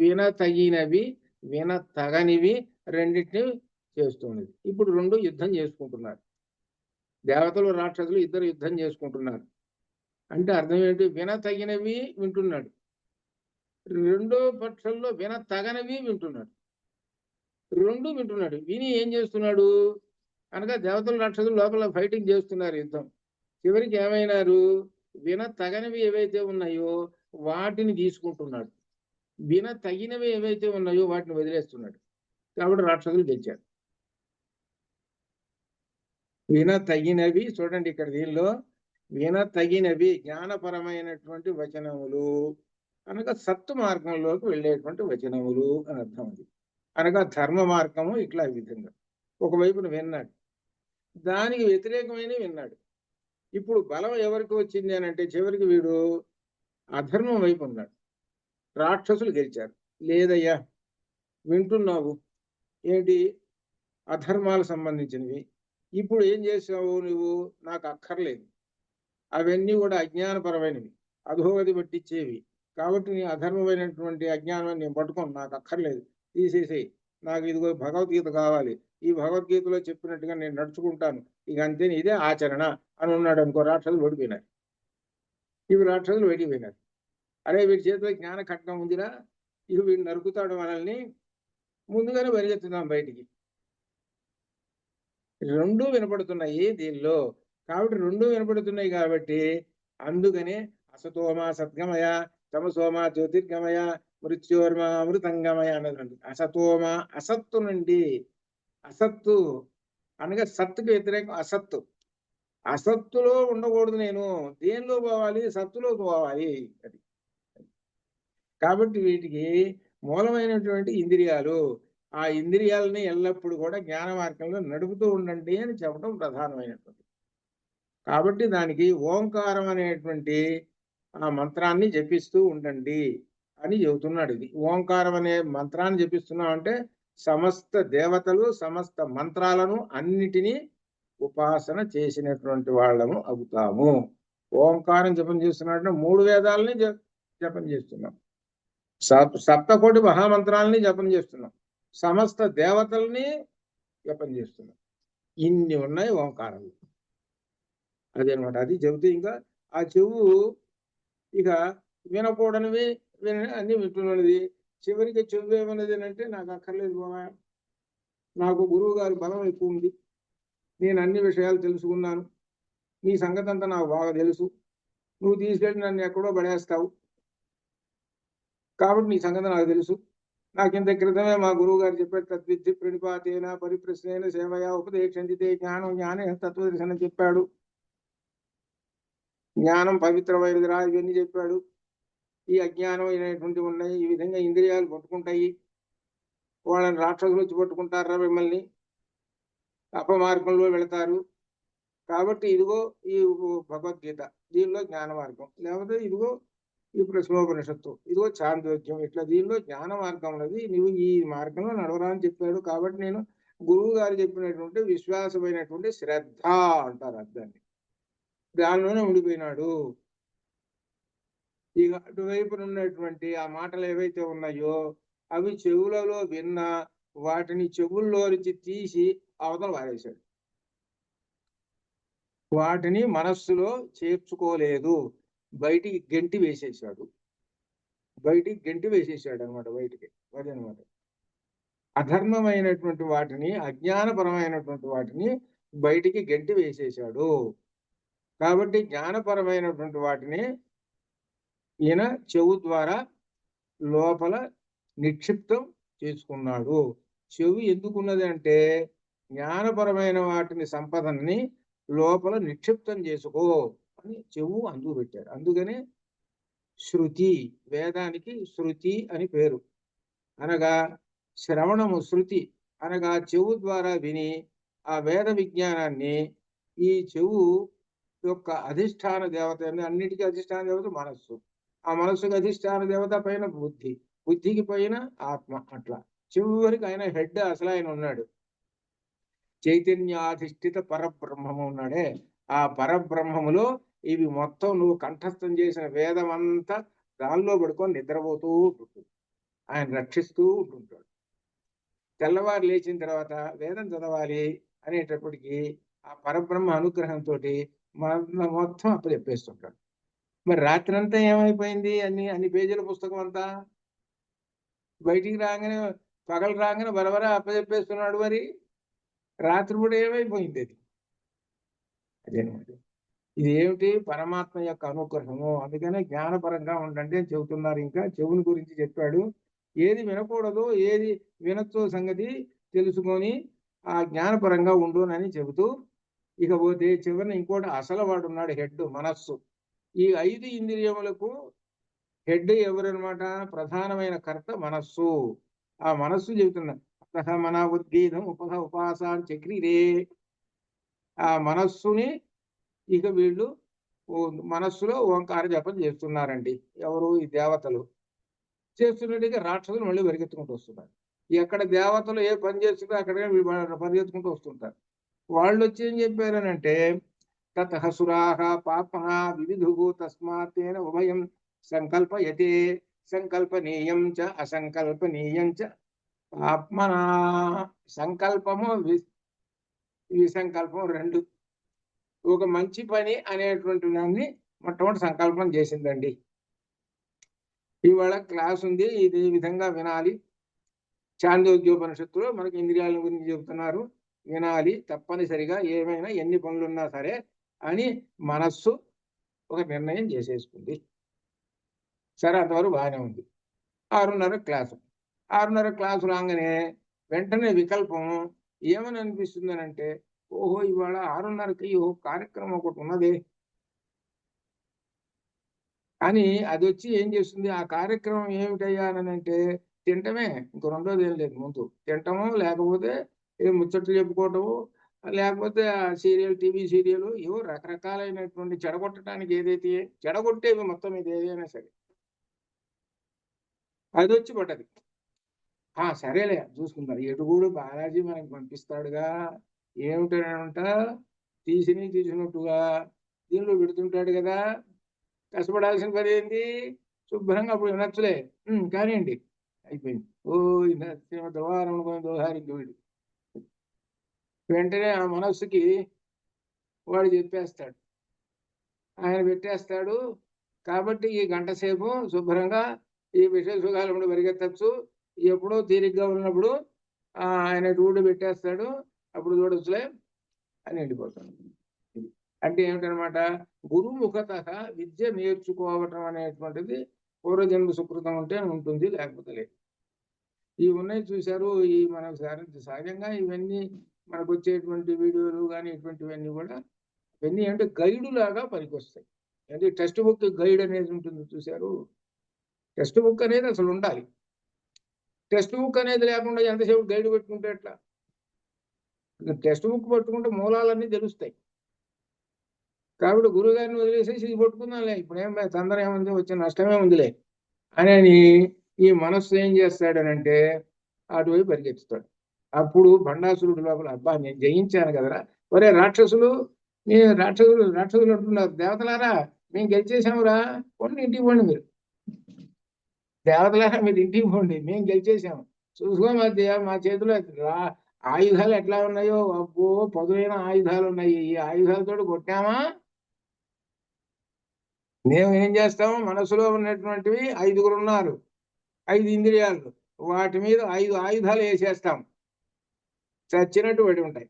వినతగినవి వినతగనివి రెండింటిని చేస్తున్నది. ఇప్పుడు రెండు యుద్ధం చేసుకుంటున్నారు. దేవతలు రాక్షసులు ఇద్దరు యుద్ధం చేసుకుంటున్నారు. అంటే అర్థం ఏంటి? వినతగినవి వింటున్నాడు, రెండో పక్షంలో వినతగనవి వింటున్నాడు. రెండు వింటున్నాడు. విని ఏం చేస్తున్నాడు అనగా దేవతలు రాక్షసులు లోపల ఫైటింగ్ చేస్తున్నారు, యుద్ధం. చివరికి ఏమైనారు? వినతగనివి ఏవైతే ఉన్నాయో వాటిని తీసుకుంటున్నాడు, వినతగినవి ఏవైతే ఉన్నాయో వాటిని వదిలేస్తున్నాడు. కాబట్టి రాక్షసులు గెలిచారు. వినతగినవి చూడండి ఇక్కడ దీనిలో, వినతగినవి జ్ఞానపరమైనటువంటి వచనములు అనగా సత్తు మార్గంలోకి వెళ్ళేటువంటి వచనములు అని అర్థం. అది అనగా ధర్మ మార్గము. ఇట్లా ఈ విధంగా ఒకవైపున విన్నాడు, దానికి వ్యతిరేకమైన విన్నాడు. ఇప్పుడు బలం ఎవరికి వచ్చింది అని అంటే చివరికి వీడు అధర్మం వైపు ఉన్నాడు. రాక్షసులు గెలిచారు. లేదయ్యా, వింటున్నావు ఏంటి? అధర్మాలకు సంబంధించినవి. ఇప్పుడు ఏం చేసావు నువ్వు? నాకు అక్కర్లేదు, అవన్నీ కూడా అజ్ఞానపరమైనవి, అధోగతి పట్టించేవి. కాబట్టి నీ అధర్మమైనటువంటి అజ్ఞానాన్ని నేను పట్టుకోను, నాకు అక్కర్లేదు, తీసేసేయి. నాకు ఇదిగో భగవద్గీత కావాలి, ఈ భగవద్గీతలో చెప్పినట్టుగా నేను నడుచుకుంటాను, ఇక అంతే, ఇదే ఆచరణ అని ఉన్నాడు అనుకో. రాక్షసులు ఓడిపోయినారు. ఇవి రాక్షసులు ఓడిపోయినారు. అరే వీడి చేతిలో జ్ఞాన ఖడ్గం ఉందిరా, ఇవి వీడు నరుకుతాడు మనల్ని, ముందుగానే పరిగెత్తుదాం బయటికి. రెండూ వినపడుతున్నాయి దీనిలో. కాబట్టి రెండూ వినపడుతున్నాయి కాబట్టి అందుకనే అసతోమ సద్గమయ, తమసోమ జ్యోతిర్గమయ, మృత్యోర్మ అమృతంగమయ అన్నది. అసతోమ అసత్తు నుండి, అసత్తు అనగా సత్తుకి వ్యతిరేకం అసత్తు. అసత్తులో ఉండకూడదు, నేను దేనిలో పోవాలి? సత్తులో పోవాలి. అది కాబట్టి వీటికి మూలమైనటువంటి ఇంద్రియాలు. ఆ ఇంద్రియాలని ఎల్లప్పుడూ కూడా జ్ఞాన మార్గంలో నడుపుతూ ఉండండి అని చెప్పడం ప్రధానమైనటువంటి. కాబట్టి దానికి ఓంకారం అనేటువంటి ఆ మంత్రాన్ని జపిస్తూ ఉండండి అని చెబుతున్నాడు. ఇది ఓంకారం అనే మంత్రాన్ని జపిస్తున్నాం అంటే సమస్త దేవతలు సమస్త మంత్రాలను అన్నిటినీ ఉపాసన చేసినటువంటి వాళ్ళము అవుతాము. ఓంకారం జపం చేస్తున్నట్టు 3 వేదాలని జపం చేస్తున్నాం, సప్తకోటి మహామంత్రాలని జపం చేస్తున్నాం, సమస్త దేవతల్ని జపం చేస్తున్నాం. ఇన్ని ఉన్నాయి ఓంకారాలు. అదనమాట. అది చెబుతూ ఇంకా ఆ చెవు ఇక వినకూడనివి అన్ని వింటున్నది. చివరికి చెవు ఏమన్నది అంటే నాకు అక్కర్లేదు బాబా, నాకు గురువు గారి బలం ఎక్కువ ఉంది, నేను అన్ని విషయాలు తెలుసుకున్నాను, నీ సంగతి అంతా నాకు బాగా తెలుసు, నువ్వు తీసుకెళ్ళి నన్ను ఎక్కడో పడేస్తావు, కాబట్టి నీ సంగతి నాకు తెలుసు, నాకు ఇంత క్రితమే మా గురువు గారు చెప్పాడు, తద్విద్య ప్రణిపాతేన పరిప్రశ్నైన సేవయా ఉపదేశందితే జ్ఞానం జ్ఞానే తత్వదర్శనం చెప్పాడు, జ్ఞానం పవిత్రమైనదిరా ఇవన్నీ చెప్పాడు. ఈ అజ్ఞానం అనేటువంటి ఉన్నాయి, ఈ విధంగా ఇంద్రియాలు పట్టుకుంటాయి, వాళ్ళని రాక్షసులు వచ్చి పట్టుకుంటారా మిమ్మల్ని, అపమార్గంలో వెళతారు. కాబట్టి ఇదిగో ఈ భగవద్గీత, దీనిలో జ్ఞాన మార్గం, లేకపోతే ఇదిగో ఈ ప్రశ్నోపనిషత్తు, ఇదిగో చాంద్రోగ్యం. ఇట్లా దీనిలో జ్ఞాన మార్గం ఉన్నది, నువ్వు ఈ మార్గంలో నడవరా అని చెప్పాడు. కాబట్టి నేను గురువు గారు చెప్పినటువంటి విశ్వాసమైనటువంటి శ్రద్ధ అంటారు అర్థాన్ని, దానిలోనే ఉండిపోయినాడు. ఇక అటువైపున ఉన్నటువంటి ఆ మాటలు ఏవైతే ఉన్నాయో అవి చెవులలో విన్న వాటిని చెవుల్లోంచి తీసి అవతల వారేశాడు. వాటిని మనస్సులో చేర్చుకోలేదు, బయటికి గెంటి వేసేసాడు. అనమాట బయటికి. అదనమాట అధర్మమైనటువంటి వాటిని, అజ్ఞానపరమైనటువంటి వాటిని బయటికి గెంటి వేసేశాడు. కాబట్టి జ్ఞానపరమైనటువంటి వాటిని ఈయన చెవు ద్వారా లోపల నిక్షిప్తం చేసుకున్నాడు. చెవి ఎందుకున్నది అంటే జ్ఞానపరమైన వాటిని సంపదని లోపల నిక్షిప్తం చేసుకో అని చెవు అందుకు పెట్టాడు. అందుకనే శృతి, వేదానికి శృతి అని పేరు. అనగా శ్రవణము, శృతి అనగా చెవు ద్వారా విని ఆ వేద విజ్ఞానాన్ని ఈ చెవు యొక్క అధిష్టాన దేవత, అన్నిటికీ అధిష్టాన దేవత మనస్సు, ఆ మనస్సుకి అధిష్టాన దేవత పైన బుద్ధి, బుద్ధికి పైన ఆత్మ. అట్లా చివరికి ఆయన హెడ్ అసలు ఆయన ఉన్నాడు, చైతన్యాధిష్ఠిత పరబ్రహ్మము ఉన్నాడే. ఆ పరబ్రహ్మములో ఇవి మొత్తం నువ్వు కంఠస్థం చేసిన వేదం అంతా దానిలో పడుకొని నిద్రపోతూ ఉంటుంది, ఆయన రక్షిస్తూ ఉంటుంటాడు. తెల్లవారు లేచిన తర్వాత వేదం చదవాలి అనేటప్పటికీ ఆ పరబ్రహ్మ అనుగ్రహంతో మొత్తం అప్పచెప్పేస్తుంటాడు. మరి రాత్రంతా ఏమైపోయింది? అన్ని పేజీల పుస్తకం అంతా బయటికి రాగానే, పగలు రాగానే బరబరా అప్పచెప్పేస్తున్నాడు. మరి రాత్రి కూడా ఏమైపోయింది? అదేనమాట. ఇది ఏమిటి? పరమాత్మ యొక్క అనుగ్రహము. అందుకనే జ్ఞానపరంగా ఉండండి అని చెబుతున్నారు. ఇంకా చెవుని గురించి చెప్పాడు. ఏది వినకూడదో, ఏది వినొచ్చో సంగతి తెలుసుకొని ఆ జ్ఞానపరంగా ఉండునని చెబుతూ, ఇకపోతే చివరిని ఇంకోటి అసలు వాడు ఉన్నాడు, హెడ్, మనస్సు. ఈ 5 ఇంద్రియములకు హెడ్ ఎవరనమాట? ప్రధానమైన కర్త మనస్సు. ఆ మనస్సు చెబుతున్నా, అతః మన ఉద్గీతం ఉపాసాన్ చక్రిరే. ఆ మనస్సుని ఇక వీళ్ళు మనస్సులో ఓంకార జపం చేస్తున్నారండి. ఎవరు? ఈ దేవతలు చేస్తున్నట్టుగా రాక్షసులు మళ్ళీ పరిగెత్తుకుంటూ వస్తున్నారు. ఎక్కడ దేవతలు ఏ పని చేస్తుందో అక్కడే పరిగెత్తుకుంటూ వస్తుంటారు. వాళ్ళు వచ్చి ఏం చెప్పారనంటే, తతః సురాః పాప్మః వివిధుః తస్మాత్తేన ఉభయం సంకల్పయతే సంకల్పనీయం చ అసంకల్పనీయం చ పాప్మనా. సంకల్పము విసంకల్పం రెండు. ఒక మంచి పని అనేటువంటి దాన్ని మొట్టమొదటి సంకల్పం చేసిందండి. ఇవాళ క్లాస్ ఉంది, ఇది విధంగా వినాలి. చాందోగ్యోపనిషత్తులో మనకి ఇంద్రియాల గురించి చెబుతున్నారు, వినాలి తప్పనిసరిగా, ఏమైనా ఎన్ని పనులున్నా సరే అని మనస్సు ఒక నిర్ణయం చేసేసుకుంది. సరే, అంతవరకు బాగానే ఉంది. 6:30 క్లాసు. 6:30 క్లాసు రాగానే వెంటనే వికల్పం ఏమని అనిపిస్తుంది అంటే, ఓహో ఇవాళ 6:30కి కార్యక్రమం ఒకటి ఉన్నదే అని అది వచ్చి ఏం చేస్తుంది? ఆ కార్యక్రమం ఏమిటయ్యా అని అంటే తింటమే, ఇంకో రెండోది ఏం లేదు. ముందు తింటము, లేకపోతే ఏ ముచ్చట్లు చెప్పుకోవటము, లేకపోతే సీరియల్, టీవీ సీరియల్, ఏవో రకరకాలైనటువంటి చెడగొట్టడానికి ఏదైతే చెడగొట్టేవి మొత్తం ఇది ఏదైనా సరే అది వచ్చి పడ్డది. సరేలే చూసుకుంటారు. ఎటుగూడు బాలాజీ మనకి పంపిస్తాడుగా, ఏమిటంట తీసినట్టుగా దీనిలో పెడుతుంటాడు కదా, కష్టపడాల్సిన పని ఏంది? శుభ్రంగా అప్పుడు వినొచ్చులే, కానివ్వండి, అయిపోయింది. శ్రీమద్వారం దోహారికి వీడు వెంటనే ఆ మనస్సుకి వాడు చెప్పేస్తాడు, ఆయన పెట్టేస్తాడు. కాబట్టి ఈ గంట సేపు శుభ్రంగా ఈ విషయ సుఖాలు కూడా పరిగెత్తచ్చు. ఎప్పుడో తీరిగ్గా ఉన్నప్పుడు ఆయన టూడు పెట్టేస్తాడు, అప్పుడు చూడొచ్చులే అని వెళ్ళిపోతాడు. అంటే ఏమిటనమాట? గురుముఖత విద్య నేర్చుకోవటం అనేటువంటిది పూర్వజన్మ సుకృతం ఉంటే ఉంటుంది, లేకపోతే లేదు. ఇవి ఉన్నాయి చూశారు. ఈ మనకు సహజంగా ఇవన్నీ మనకు వచ్చేటువంటి వీడియోలు కానీ ఇటువంటివన్నీ కూడా ఇవన్నీ అంటే గైడు లాగా పనికొస్తాయి. అంటే టెక్స్ట్ బుక్ గైడ్ అనేది ఉంటుంది చూశారు. టెక్స్ట్ బుక్ అనేది అసలు ఉండాలి. టెక్స్ట్ బుక్ అనేది లేకుండా ఎంతసేపు గైడ్ పెట్టుకుంటే ఎట్లా? టెక్స్ట్ బుక్ పట్టుకుంటే మూలాలన్నీ తెలుస్తాయి. కాబట్టి గురువు గారిని వదిలేసేసి ఇది పట్టుకుందాంలే, ఇప్పుడు ఏం తొందర ఏముంది, వచ్చే నష్టమే ఉందిలే అని ఈ మనస్సు ఏం చేస్తాడనంటే అటువైపు పరిగెత్తుతాడు. అప్పుడు భండాసురుడు లోపల, అబ్బా నేను జయించాను కదరా, ఒరే రాక్షసులు, నేను రాక్షసులు అంటున్నారు, దేవతలారా మేము గెలిచేసామురా, పోండి ఇంటికి పోండి, మీరు దేవతలారా మీరు ఇంటికి పోండి, మేము గెలిచేసాము, చూసుకో మా చేతిలో ఆయుధాలు ఎట్లా ఉన్నాయో, అబ్బో పదులైన ఆయుధాలు ఉన్నాయి, ఈ ఆయుధాలతో కొట్టామా, మేము ఏం చేస్తాము, మనసులో ఉన్నటువంటివి 5 ఉన్నారు, 5 ఇంద్రియాలు, వాటి మీద 5 ఆయుధాలు వేసేస్తాం, చచ్చినట్టు పడి ఉంటాయి.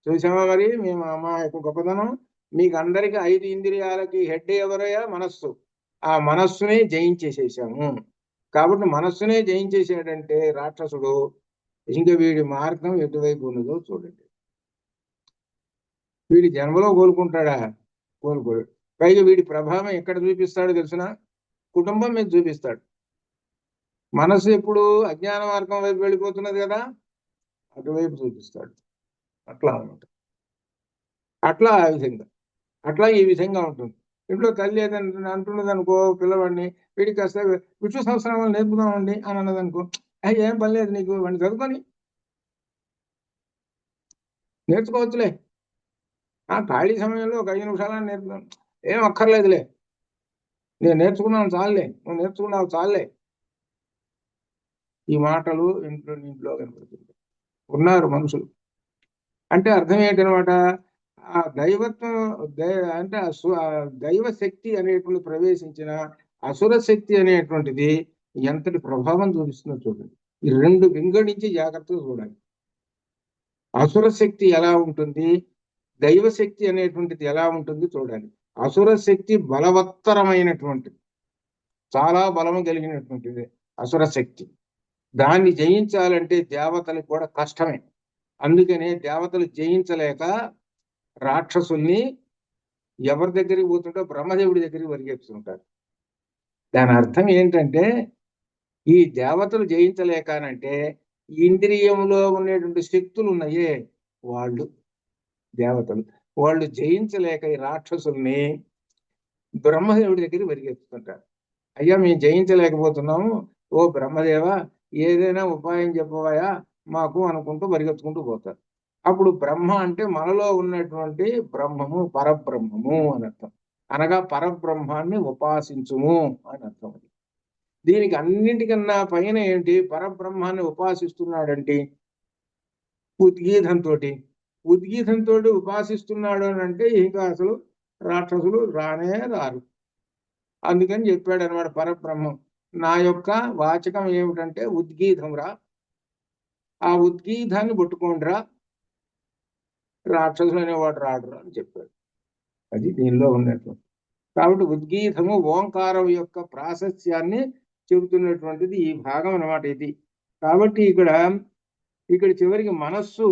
చూసామా మరి మేము మా యొక్క గొప్పతనం. మీకు అందరికి 5 ఇంద్రియాలకి హెడ్ ఎవరయ్యా, మనస్సు. ఆ మనస్సునే జయించేసేసాము. కాబట్టి మనస్సునే జయించేసాడంటే రాక్షసుడు, ఇంకా వీడి మార్గం ఎటువైపు ఉన్నదో చూడండి. వీడి జన్మలో కోలుకుంటాడా? కోలుకోడు. పైగా వీడి ప్రభావం ఎక్కడ చూపిస్తాడో తెలుసునా? కుటుంబం మీద చూపిస్తాడు. మనసు ఎప్పుడు అజ్ఞాన మార్గం వైపు వెళ్ళిపోతున్నది కదా, అటువైపు చూపిస్తాడు. అట్లా అనమాట. అట్లా ఆ విధంగా, అట్లా ఈ విధంగా ఉంటుంది. ఇంట్లో తల్లి ఏదైనా అంటున్నది అనుకో పిల్లవాడిని, వీడికి కాస్త విష్ణు సహస్రనామాలు నేర్పుదామండి అని అన్నది అనుకో, ఏం పని లేదు నీకు, వాడిని చదువుకొని నేర్చుకోవచ్చులే, ఆ ఖాళీ సమయంలో ఒక 5 నిమిషాలని నేర్పుదాం, ఏం అక్కర్లేదులే, నేను నేర్చుకున్నాను చాలులే, నువ్వు నేర్చుకున్నావు చాలులే. ఈ మాటలు ఇంట్లో కనపడుతుంది. ఉన్నారు మనుషులు. అంటే అర్థం ఏంటనమాట, ఆ దైవత్వం అంటే దైవ శక్తి అనేటువంటి ప్రవేశించిన అసుర శక్తి అనేటువంటిది ఎంతటి ప్రభావం చూపిస్తుందో చూడండి. ఈ 2 వింగడించి జాగ్రత్తగా చూడాలి. అసుర శక్తి ఎలా ఉంటుంది, దైవ శక్తి అనేటువంటిది ఎలా ఉంటుంది చూడాలి. అసుర శక్తి బలవత్తరమైనటువంటిది, చాలా బలము కలిగినటువంటిది అసుర శక్తి. దాన్ని జయించాలంటే దేవతలకు కూడా కష్టమే. అందుకనే దేవతలు జయించలేక రాక్షసుల్ని ఎవరి దగ్గరికి పోతుంటో బ్రహ్మదేవుడి దగ్గరికి పరిగెత్తుతుంటారు. దాని అర్థం ఏంటంటే, ఈ దేవతలు జయించలేకనంటే ఇంద్రియంలో ఉండేటువంటి శక్తులు ఉన్నాయే వాళ్ళు దేవతలు, వాళ్ళు జయించలేక ఈ రాక్షసుల్ని బ్రహ్మదేవుడి దగ్గరికి పరిగెత్తుతుంటారు. అయ్యా మేము జయించలేకపోతున్నాము, ఓ బ్రహ్మదేవ ఏదైనా ఉపాయం చెప్పవయా మాకు అనుకుంటూ పరిగెత్తుకుంటూ పోతారు. అప్పుడు బ్రహ్మ అంటే మనలో ఉన్నటువంటి బ్రహ్మము, పరబ్రహ్మము అని అర్థం. అనగా పరబ్రహ్మాన్ని ఉపాసించుము అని అర్థం. దీనికి అన్నింటికన్నా పైన ఏంటి, పరబ్రహ్మాన్ని ఉపాసిస్తున్నాడంటే ఉద్గీతంతో ఉపాసిస్తున్నాడు అని అంటే ఇంకా అసలు రాక్షసులు రానే రారు. అందుకని చెప్పాడు అనమాట పరబ్రహ్మం, నా యొక్క వాచకం ఏమిటంటే ఉద్గీతం రా, ఆ ఉద్గీతాన్ని పట్టుకోండిరా, రాక్షసులు అనేవాడు రాడురా అని చెప్పాడు. అది దీనిలో ఉన్నటువంటి. కాబట్టి ఉద్గీతము ఓంకారం యొక్క ప్రాశస్యాన్ని చెబుతున్నటువంటిది ఈ భాగం అనమాట ఇది. కాబట్టి ఇక్కడ చివరికి మనస్సు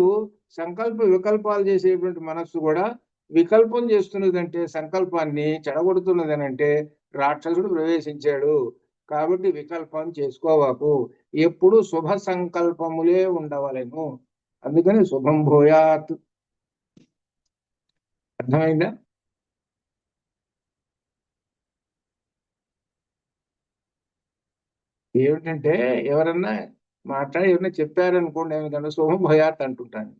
సంకల్ప వికల్పాలు చేసేటువంటి మనస్సు కూడా వికల్పం చేస్తున్నదంటే, సంకల్పాన్ని చెడగొడుతున్నదనంటే రాక్షసుడు ప్రవేశించాడు. కాబట్టి వికల్పం చేసుకోవాకు, ఎప్పుడు శుభ సంకల్పములే ఉండవలెను. అందుకని శుభం భూయాత్. అర్థమైందా? ఏమిటంటే ఎవరన్నా ఏమన్నా చెప్పారనుకోండి, ఏమిటంటే శుభం భయాత్ అంటుంటాను.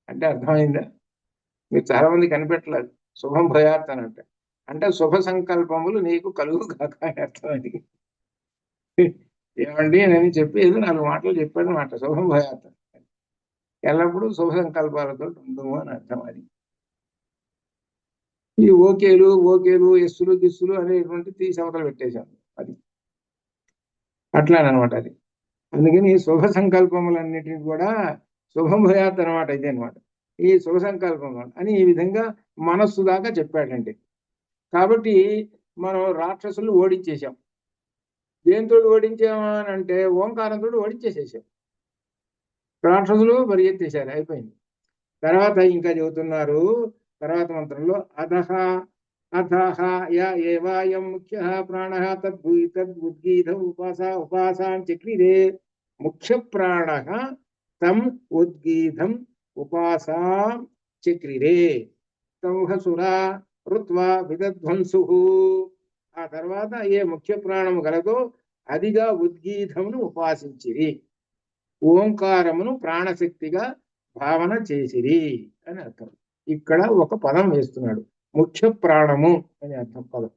అంటే అర్థమైందా? మీరు చాలా మంది కనిపెట్టలేదు శుభం భయాత్ అని అంటే శుభ సంకల్పములు నీకు కలుగు కాక అర్థమైంది. ఏమండి నేను చెప్పి ఏదో 4 మాటలు చెప్పాను మాట, శుభం భయాత్, ఎల్లప్పుడూ శుభ సంకల్పాలతో ఉండుము అని అర్థం. అది ఈ ఓకేలు ఎస్సులు గిస్సులు అనేటువంటి తీసి అవతల పెట్టేశాను. అది అట్లానమాట. అది అందుకని శుభ సంకల్పములన్నిటిని కూడా శుభం భయాత్ అనమాట. ఇదే అనమాట ఈ శుభ సంకల్పం అని ఈ విధంగా మనస్సు దాకా చెప్పాడండి. కాబట్టి మనం రాక్షసులు ఓడించేశాం. దేంతో ఓడించామా అని అంటే ఓంకారంతో ఓడించేసేసాం. రాక్షసులు పరిగెత్తేశారు, అయిపోయింది. తర్వాత ఇంకా చెబుతున్నారు తర్వాత మంత్రంలో, అధః ఏవాయం ముఖ్య ప్రాణ తద్ఉద్గీత ఉపాసాం చక్రిరే. ముఖ్య ప్రాణ తం ఉద్గీతం ఉపాసాం చక్రిరే. స్తంభసురా రుత్వా విదధ్వంసు. ఆ తర్వాత ఏ ముఖ్య ప్రాణము గలదో అదిగా ఉద్గీతమును ఉపాసించిరి, ఓంకారమును ప్రాణశక్తిగా భావన చేసిరి అని అర్థం. ఇక్కడ ఒక పదం వేస్తున్నాడు, ముఖ్య ప్రాణము అని అర్థం పదం.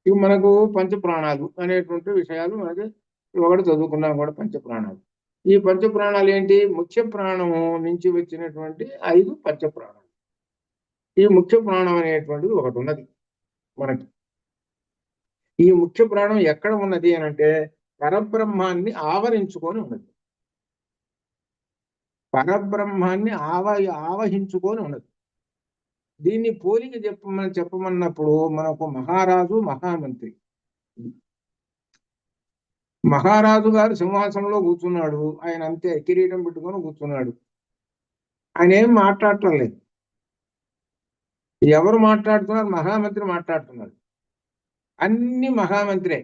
ఇవి మనకు పంచప్రాణాలు అనేటువంటి విషయాలు మనకి ఒకటి చదువుకున్నాం కూడా, పంచప్రాణాలు. ఈ పంచప్రాణాలు ఏంటి? ముఖ్య ప్రాణము నుంచి వచ్చినటువంటి 5 పంచప్రాణాలు. ఈ ముఖ్య ప్రాణం అనేటువంటిది ఒకటి ఉన్నది మనకి. ఈ ముఖ్య ప్రాణం ఎక్కడ ఉన్నది అని అంటే పరబ్రహ్మాన్ని ఆవరించుకొని ఉన్నది. పరబ్రహ్మాన్ని ఆవహించుకొని ఉన్నది. దీన్ని పోలిక చెప్పమన్నప్పుడు మనకు మహారాజు, మహామంత్రి. మహారాజు గారు సింహాసనంలో కూర్చున్నాడు, ఆయన అంతే కిరీటం పెట్టుకొని కూర్చున్నాడు. ఆయన ఏం మాట్లాడటం లేదు. ఎవరు మాట్లాడుతున్నారు? మహామంత్రి మాట్లాడుతున్నాడు. అన్ని మహామంత్రే.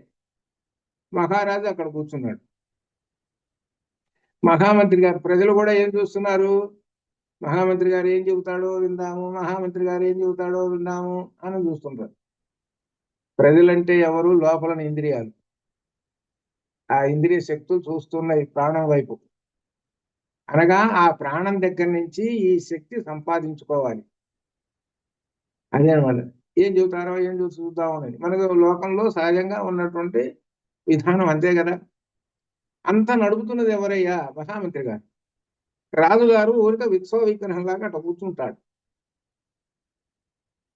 మహారాజు అక్కడ కూర్చున్నాడు. మహామంత్రి గారు, ప్రజలు కూడా ఏం చూస్తున్నారు? మహామంత్రి గారు ఏం చెబుతాడో విందాము, మహామంత్రి గారు ఏం చెబుతాడో విందాము అని చూస్తుంటారు. ప్రజలంటే ఎవరు? లోపల ఇంద్రియాలు. ఆ ఇంద్రియ శక్తులు చూస్తున్నాయి ప్రాణం వైపు. అనగా ఆ ప్రాణం దగ్గర నుంచి ఈ శక్తి సంపాదించుకోవాలి. అదే అనమాట. ఏం చెబుతారో ఏం చూద్దామని మనకు లోకంలో సహజంగా ఉన్నటువంటి విధానం అంతే కదా. అంతా నడుపుతున్నది ఎవరయ్యా? మహామంత్రి గారు. రాజుగారు ఊరిక విత్సవ విగ్రహంలాగా అట్లా కూర్చుంటాడు.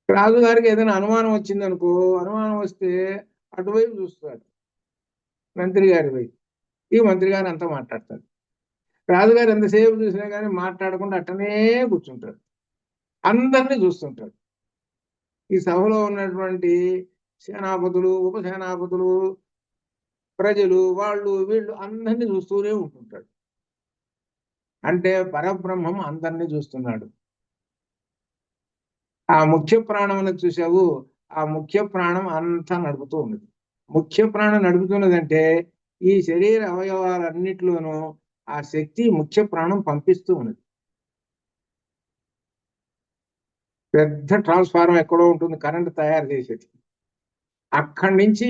రాజుగారికి ఏదైనా అనుమానం వచ్చింది అనుకో, అనుమానం వస్తే అటువైపు చూస్తాడు మంత్రి గారి వైపు. ఈ మంత్రి గారు అంతా మాట్లాడతాడు. రాజుగారు ఎంతసేపు చూసినా కానీ మాట్లాడకుండా అట్టనే కూర్చుంటాడు, అందరినీ చూస్తుంటాడు. ఈ సభలో ఉన్నటువంటి సేనాపతులు, ఉపసేనాపతులు, ప్రజలు, వాళ్ళు వీళ్ళు అందరినీ చూస్తూనే ఉంటుంటాడు. అంటే పరబ్రహ్మం అందరినీ చూస్తున్నాడు. ఆ ముఖ్య ప్రాణం చూసావు, ఆ ముఖ్య ప్రాణం అంతా నడుపుతూ ఉన్నది. ముఖ్య ప్రాణం నడుపుతున్నదంటే ఈ శరీర అవయవాలన్నిటిలోనూ ఆ శక్తి ముఖ్య ప్రాణం పంపిస్తూ ఉన్నది. పెద్ద ట్రాన్స్ఫార్మర్ ఎక్కడో ఉంటుంది కరెంట్ తయారు చేసేది. అక్కడి నుంచి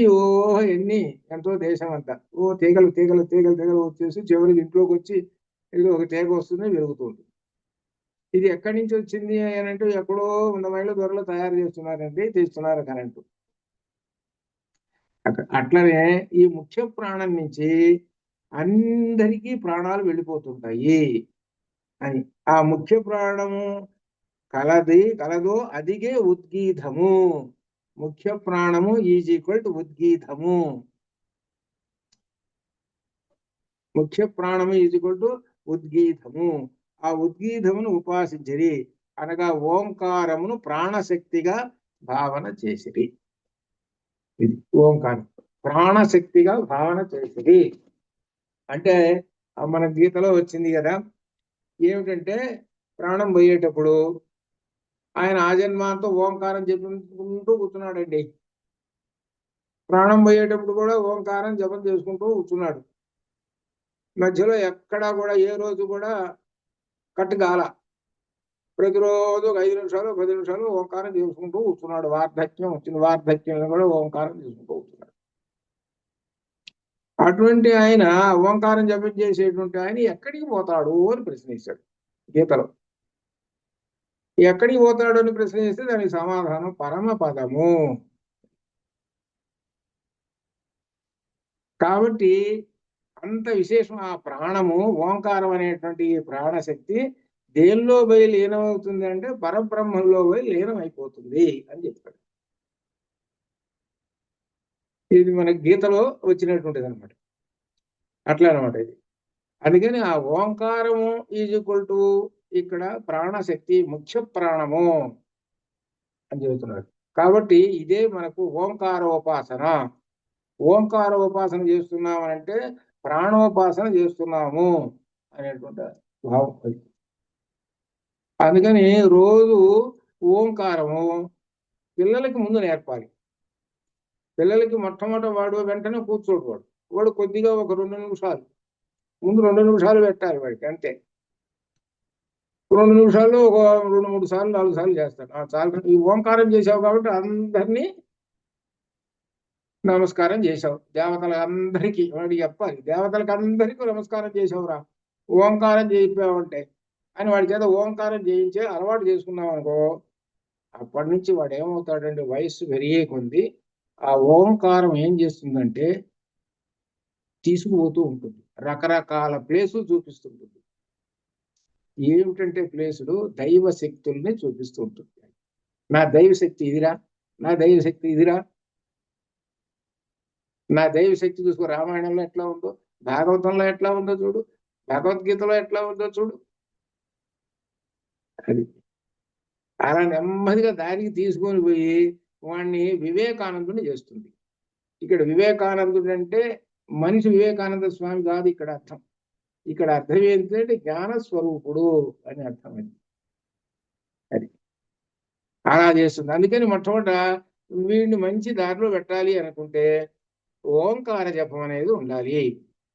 ఎంతో దేశం అంతా తీగలు తీగలు తీగలు తీగలు వచ్చేసి చివరికి ఇంట్లోకి వచ్చి ఏదో ఒక తీగ వస్తుంది, వెలుగుతుంది. ఇది ఎక్కడి నుంచి వచ్చింది అని అంటే ఎక్కడో 100 మైళ్ళ దూరంలో తయారు చేస్తున్నారండి, తీస్తున్నారు కరెంటు. అట్లనే ఈ ముఖ్య ప్రాణం నుంచి అందరికీ ప్రాణాలు వెళ్ళిపోతుంటాయి అని. ఆ ముఖ్య ప్రాణము కలదో అదిగే ఉద్గీతము. ముఖ్య ప్రాణము ఈజ్ ఈక్వల్ టు ఉద్గీతము. ముఖ్య ప్రాణము ఈజ్ ఈక్వల్ టు ఉద్గీతము. ఆ ఉద్గీతమును ఉపాసించిరి, అనగా ఓంకారమును ప్రాణశక్తిగా భావన చేసిరి. ఇది ఓంకారం ప్రాణశక్తిగా భావన చేసిరి. అంటే మన గీతలో వచ్చింది కదా, ఏమిటంటే ప్రాణం పోయేటప్పుడు ఆయన ఆజన్మాంతో ఓంకారం చెప్పుకుంటూ కూర్చున్నాడండి. ప్రాణం పోయేటప్పుడు కూడా ఓంకారం జపం చేసుకుంటూ కూర్చున్నాడు. మధ్యలో ఎక్కడా కూడా ఏ రోజు కూడా కట్టుగాల. ప్రతిరోజు 5 నిమిషాలు 10 నిమిషాలు ఓంకారం చేసుకుంటూ కూర్చున్నాడు. వార్ధక్యం వచ్చింది, వార్ధక్యంలో కూడా ఓంకారం చేసుకుంటూ కూర్చున్నాడు. అటువంటి ఆయన, ఓంకారం జపం చేసేటువంటి ఆయన ఎక్కడికి పోతాడు అని ప్రశ్నిస్తాడు గీతలో. ఎక్కడికి పోతాడు అని ప్రశ్నిస్తే దానికి సమాధానం పరమపదము. కాబట్టి అంత విశేషం ఆ ప్రాణము, ఓంకారం అనేటువంటి ప్రాణశక్తి దేనిలో పోయి లీనమవుతుంది అంటే పరబ్రహ్మంలో పోయి లీనమైపోతుంది అని చెప్తాడు. ఇది మన గీతలో వచ్చినటువంటిది అనమాట. అట్లా అనమాట ఇది. అందుకని ఆ ఓంకారము ఈజ్ ఈక్వల్ టు ఇక్కడ ప్రాణశక్తి, ముఖ్య ప్రాణము అని చెబుతున్నారు. కాబట్టి ఇదే మనకు ఓంకారోపాసన. ఓంకారోపాసన చేస్తున్నామనంటే ప్రాణోపాసన చేస్తున్నాము అనేటువంటి భావం అది. అందుకని రోజు ఓంకారము పిల్లలకి ముందు నేర్పాలి. పిల్లలకి మొట్టమొదటి వాడు వెంటనే కూర్చోడు. వాడు కొద్దిగా ఒక 2 నిమిషాలు ముందు 2 నిమిషాలు పెట్టాలి వాడికి, అంతే. 2 నిమిషాల్లో ఒక 2, 3 సార్లు 4 సార్లు చేస్తాడు. ఆ చాలు, ఈ ఓంకారం చేసావు కాబట్టి అందరినీ నమస్కారం చేసావు. దేవతలందరికీ వాడు చెప్పాలి, దేవతలకు అందరికీ నమస్కారం చేసావురా ఓంకారం చేయిపోయావంటే అని వాడి చేత ఓంకారం చేయించే అలవాటు చేసుకున్నాం అనుకో, అప్పటి నుంచి వాడు ఏమవుతాడంటే వయస్సు పెరిగే కొద్ది ఆ ఓంకారం ఏం చేస్తుందంటే తీసుకుపోతూ ఉంటుంది, రకరకాల ప్లేసులు చూపిస్తుంటుంది. ఏమిటంటే ప్లేసులు దైవ శక్తుల్ని చూపిస్తూ ఉంటుంది. నా దైవ శక్తి ఇదిరా, నా దైవ శక్తి ఇదిరా, నా దైవ శక్తి చూసుకో. రామాయణంలో ఎట్లా ఉందో, భాగవతంలో ఎట్లా ఉందో చూడు, భగవద్గీతలో ఎట్లా ఉందో చూడు. అది అలా నెమ్మదిగా దారికి తీసుకొని పోయి వాడిని వివేకానందుని చేస్తుంది. ఇక్కడ వివేకానందుడు అంటే మనిషి వివేకానంద స్వామి కాదు ఇక్కడ అర్థం. ఇక్కడ అర్థం ఏంటంటే జ్ఞాన స్వరూపుడు అని అర్థం. అది అలా చేస్తుంది. అందుకని మొట్టమొదట వీడిని మంచి దారిలో పెట్టాలి అనుకుంటే ఓంకార జపం అనేది ఉండాలి.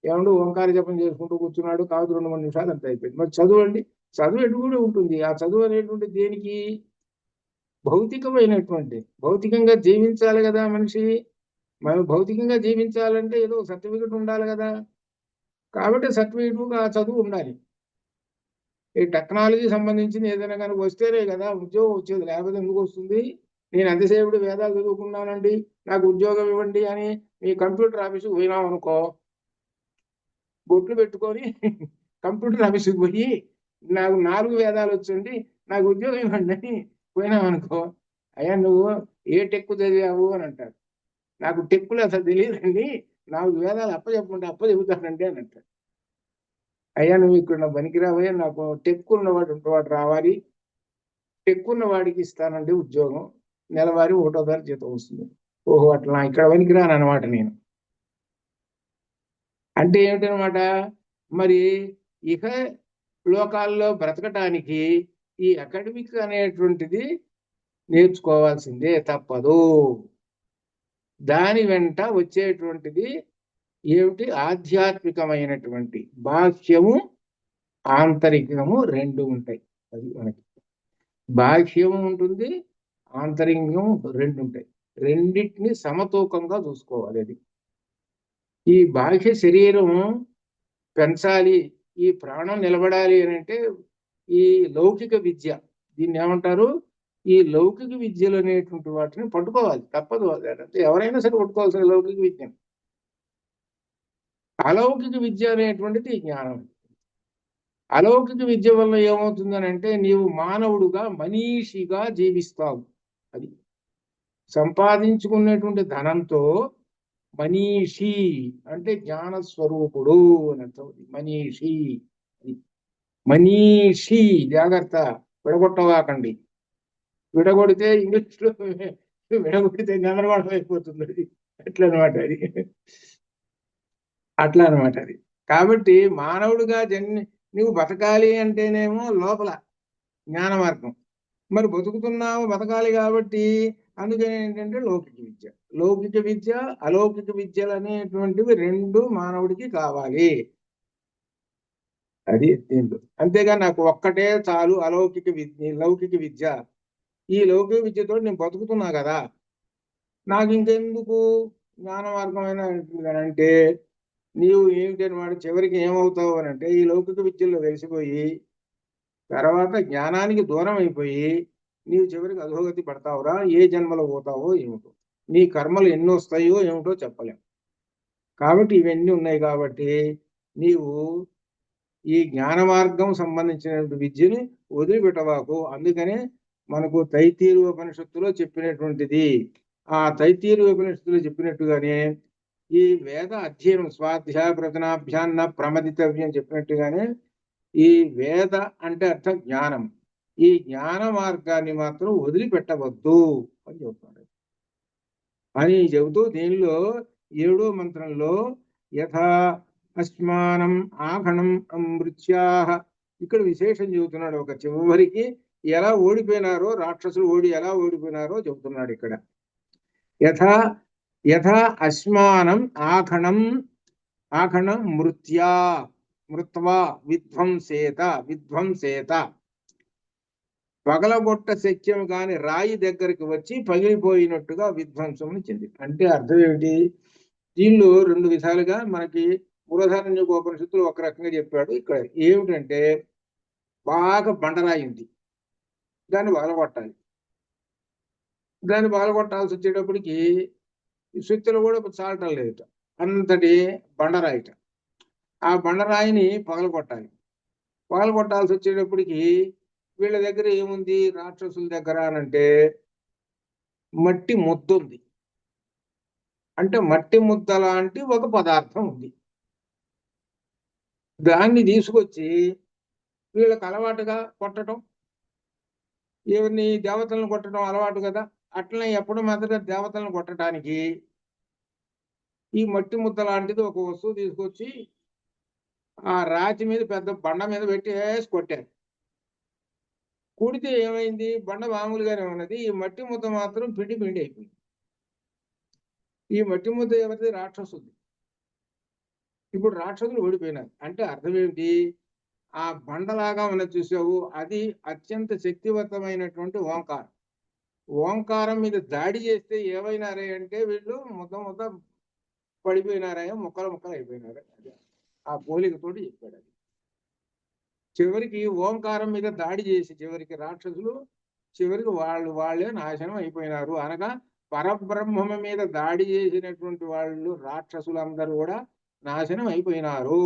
ఏమంటే ఓంకార జపం చేసుకుంటూ కూర్చున్నాడు, కాదు 2-3 నిమిషాలు అంత అయిపోయింది. మరి చదువు అండి, చదువు ఎటు కూడా ఉంటుంది. ఆ చదువు అనేటువంటి దేనికి? భౌతికమైనటువంటి, భౌతికంగా జీవించాలి కదా మనిషి. మనం భౌతికంగా జీవించాలంటే ఏదో సర్టిఫికెట్ ఉండాలి కదా. కాబట్టి సర్టిఫికెట్ ఆ చదువు ఉండాలి. ఈ టెక్నాలజీ సంబంధించింది ఏదైనా కనుక వస్తేనే కదా ఉద్యోగం వచ్చేది, లేకపోతే ఎందుకు వస్తుంది? నేను ఎంతసేపు వేదాలు చదువుకున్నానండి, నాకు ఉద్యోగం ఇవ్వండి అని మీ కంప్యూటర్ ఆఫీసుకు పోయినాం అనుకో, బొట్లు పెట్టుకొని కంప్యూటర్ ఆఫీసుకు పోయి నాకు 4 వేదాలు వచ్చండి, నాకు ఉద్యోగం ఇవ్వండి అని పోయినాం అనుకో, అయ్యా నువ్వు ఏ టెక్కు చదివావు అని అంటారు. నాకు టెక్కులు అసలు తెలియదండి, 4 వేదాలు అప్పచెప్పుకుంటే చెబుతానండి అని అంటారు. అయ్యా నువ్వు ఇక్కడ నా పనికిరావయ్యా, నాకు టెక్కు ఉన్నవాడు రావాలి, టెక్కు ఉన్న వాడికి ఇస్తానండి ఉద్యోగం, నెలవారీ 1వ తారీఖు జీతం వస్తుంది. ఓహో అట్లా ఇక్కడ పనికిరాను అనమాట నేను. అంటే ఏమిటనమాట, మరి ఇక లోకాల్లో బ్రతకటానికి ఈ అకాడమిక్ అనేటువంటిది నేర్చుకోవాల్సిందే, తప్పదు. దాని వెంట వచ్చేటువంటిది ఏమిటి? ఆధ్యాత్మికమైనటువంటి బాహ్యము ఆంతరికము 2 ఉంటాయి. అది మనకి బాహ్యము ఉంటుంది, ఆంతరికము 2 ఉంటాయి. రెండింటిని సమతూకంగా చూసుకోవాలి. అది ఈ బాహ్య శరీరం పెంచాలి, ఈ ప్రాణం నిలబడాలి అని అంటే ఈ లౌకిక విద్య, దీన్ని ఏమంటారు? ఈ లౌకిక విద్యలు అనేటువంటి వాటిని పట్టుకోవాలి, తప్పదు. అంటే ఎవరైనా సరే పట్టుకోవాల్సిన లౌకిక విద్యను. అలౌకిక విద్య అనేటువంటిది జ్ఞానం. అలౌకిక విద్య వల్ల ఏమవుతుందని అంటే నీవు మానవుడుగా మనీషిగా జీవిస్తావు. అది సంపాదించుకునేటువంటి ధనంతో మనీషి అంటే జ్ఞాన స్వరూపుడు అని అర్థం. మనీషి, మనీషి, జాగ్రత్త, విడగొట్టవాకండి. విడగొడితే ఇంగ్లీష్లో విడగొడితే గందరగోళం అయిపోతుంది. అది అట్లా అనమాట. అది అట్లా అనమాట. అది కాబట్టి మానవుడిగా నువ్వు బతకాలి అంటేనేమో లోపల జ్ఞాన మార్గం, మరి బతుకుతున్నావు బతకాలి కాబట్టి అందుకని ఏంటంటే లౌకిక విద్య. లౌకిక విద్య అలౌకిక విద్యలు అనేటువంటివి 2 మానవుడికి కావాలి. అది దీంట్లో. అంతేగా నాకు ఒక్కటే చాలు అలౌకిక విద్య, లౌకిక విద్య. ఈ లౌకిక విద్యతో నేను బతుకుతున్నా కదా, నాకు ఇంకెందుకు జ్ఞాన మార్గమైన అంటే నీవు ఏమిటని వాడు చివరికి ఏమవుతావు అని అంటే ఈ లౌకిక విద్యల్లో వెలిసిపోయి తర్వాత జ్ఞానానికి దూరం అయిపోయి నీవు చివరికి అధోగతి పడతావురా. ఏ జన్మలో పోతావో ఏమిటో, నీ కర్మలు ఎన్ని వస్తాయో ఏమిటో చెప్పలేం. కాబట్టి ఇవన్నీ ఉన్నాయి. కాబట్టి నీవు ఈ జ్ఞాన మార్గం సంబంధించినటువంటి విద్యని వదిలిపెట్టవాకు. అందుకనే మనకు తైత్తీరీయ ఉపనిషత్తులో చెప్పినటువంటిది, ఆ తైత్తీరీయ ఉపనిషత్తులో చెప్పినట్టుగానే ఈ వేద అధ్యయనం స్వాధ్యాయ ప్రవచనాభ్యాన్న ప్రమదితవ్యం చెప్పినట్టుగానే ఈ వేద అంటే అర్థం జ్ఞానం, ఈ జ్ఞాన మార్గాన్ని మాత్రం వదిలిపెట్టవద్దు అని చెబుతున్నాడు. అని చెబుతూ దీనిలో 7వ మంత్రంలో యథా అస్మానం ఆఘణం అమృత్యాహ, ఇక్కడ విశేషం చెబుతున్నాడు. ఒక చివరికి ఎలా ఓడిపోయినారో, రాక్షసులు ఎలా ఓడిపోయినారో చెబుతున్నాడు ఇక్కడ. యథా అస్మానం ఆఘణం మృత్వా విధ్వంసేత పగలగొట్ట శక్యం కాని రాయి దగ్గరికి వచ్చి పగిలిపోయినట్టుగా విధ్వంసం చెందింది. అంటే అర్థం ఏమిటి? దీనిలో రెండు విధాలుగా మనకి బృహదారణ్యోపనిషత్తులు ఒక రకంగా చెప్పాడు. ఇక్కడ ఏమిటంటే బాగా బండరాయి ఉంది, దాన్ని పగలగొట్టాలి. దాన్ని పగలగొట్టాల్సి వచ్చేటప్పటికి శక్తులు కూడా చాలటం లేదుట, అంతటి బండరాయిట. ఆ బండరాయిని పగలగొట్టాలి. పగలగొట్టాల్సి వచ్చేటప్పటికి వీళ్ళ దగ్గర ఏముంది రాక్షసుల దగ్గర అనంటే మట్టి ముద్ద ఉంది. అంటే మట్టి ముద్ద లాంటి ఒక పదార్థం ఉంది. దాన్ని తీసుకొచ్చి వీళ్ళకి అలవాటుగా కొట్టడం, ఎవరిని దేవతలను కొట్టడం అలవాటు కదా, అట్లనే ఎప్పుడు మొదట దేవతలను కొట్టడానికి ఈ మట్టి ముద్ద లాంటిది ఒక వస్తువు తీసుకొచ్చి ఆ రాతి మీద పెద్ద బండ మీద పెట్టి వేసి కొట్టారు. కూడితే ఏమైంది? బండ మామూలుగానే ఉన్నది, ఈ మట్టి ముద్ద మాత్రం పిండి పిండి అయిపోయింది. ఈ మట్టి ముద్ద ఎవరిది? రాక్షసుది. ఇప్పుడు రాక్షసులు ఓడిపోయినారు. అంటే అర్థం ఏమిటి? ఆ బండలాగా మనం చూసావు, అది అత్యంత శక్తివంతమైనటువంటి ఓంకారం. ఓంకారం మీద దాడి చేస్తే ఏమైనారే అంటే వీళ్ళు ముద్ద ముద్ద పడిపోయినారయ్యా, ముక్కలు ముక్కలు అయిపోయినారు. ఆ పోలికతోటి చెప్పాడు. అది చివరికి ఓంకారం మీద దాడి చేసి చివరికి రాక్షసులు చివరికి వాళ్ళే నాశనం అయిపోయినారు. అనగా పరబ్రహ్మం మీద దాడి చేసినటువంటి వాళ్ళు రాక్షసులందరూ కూడా నాశనం అయిపోయినారు.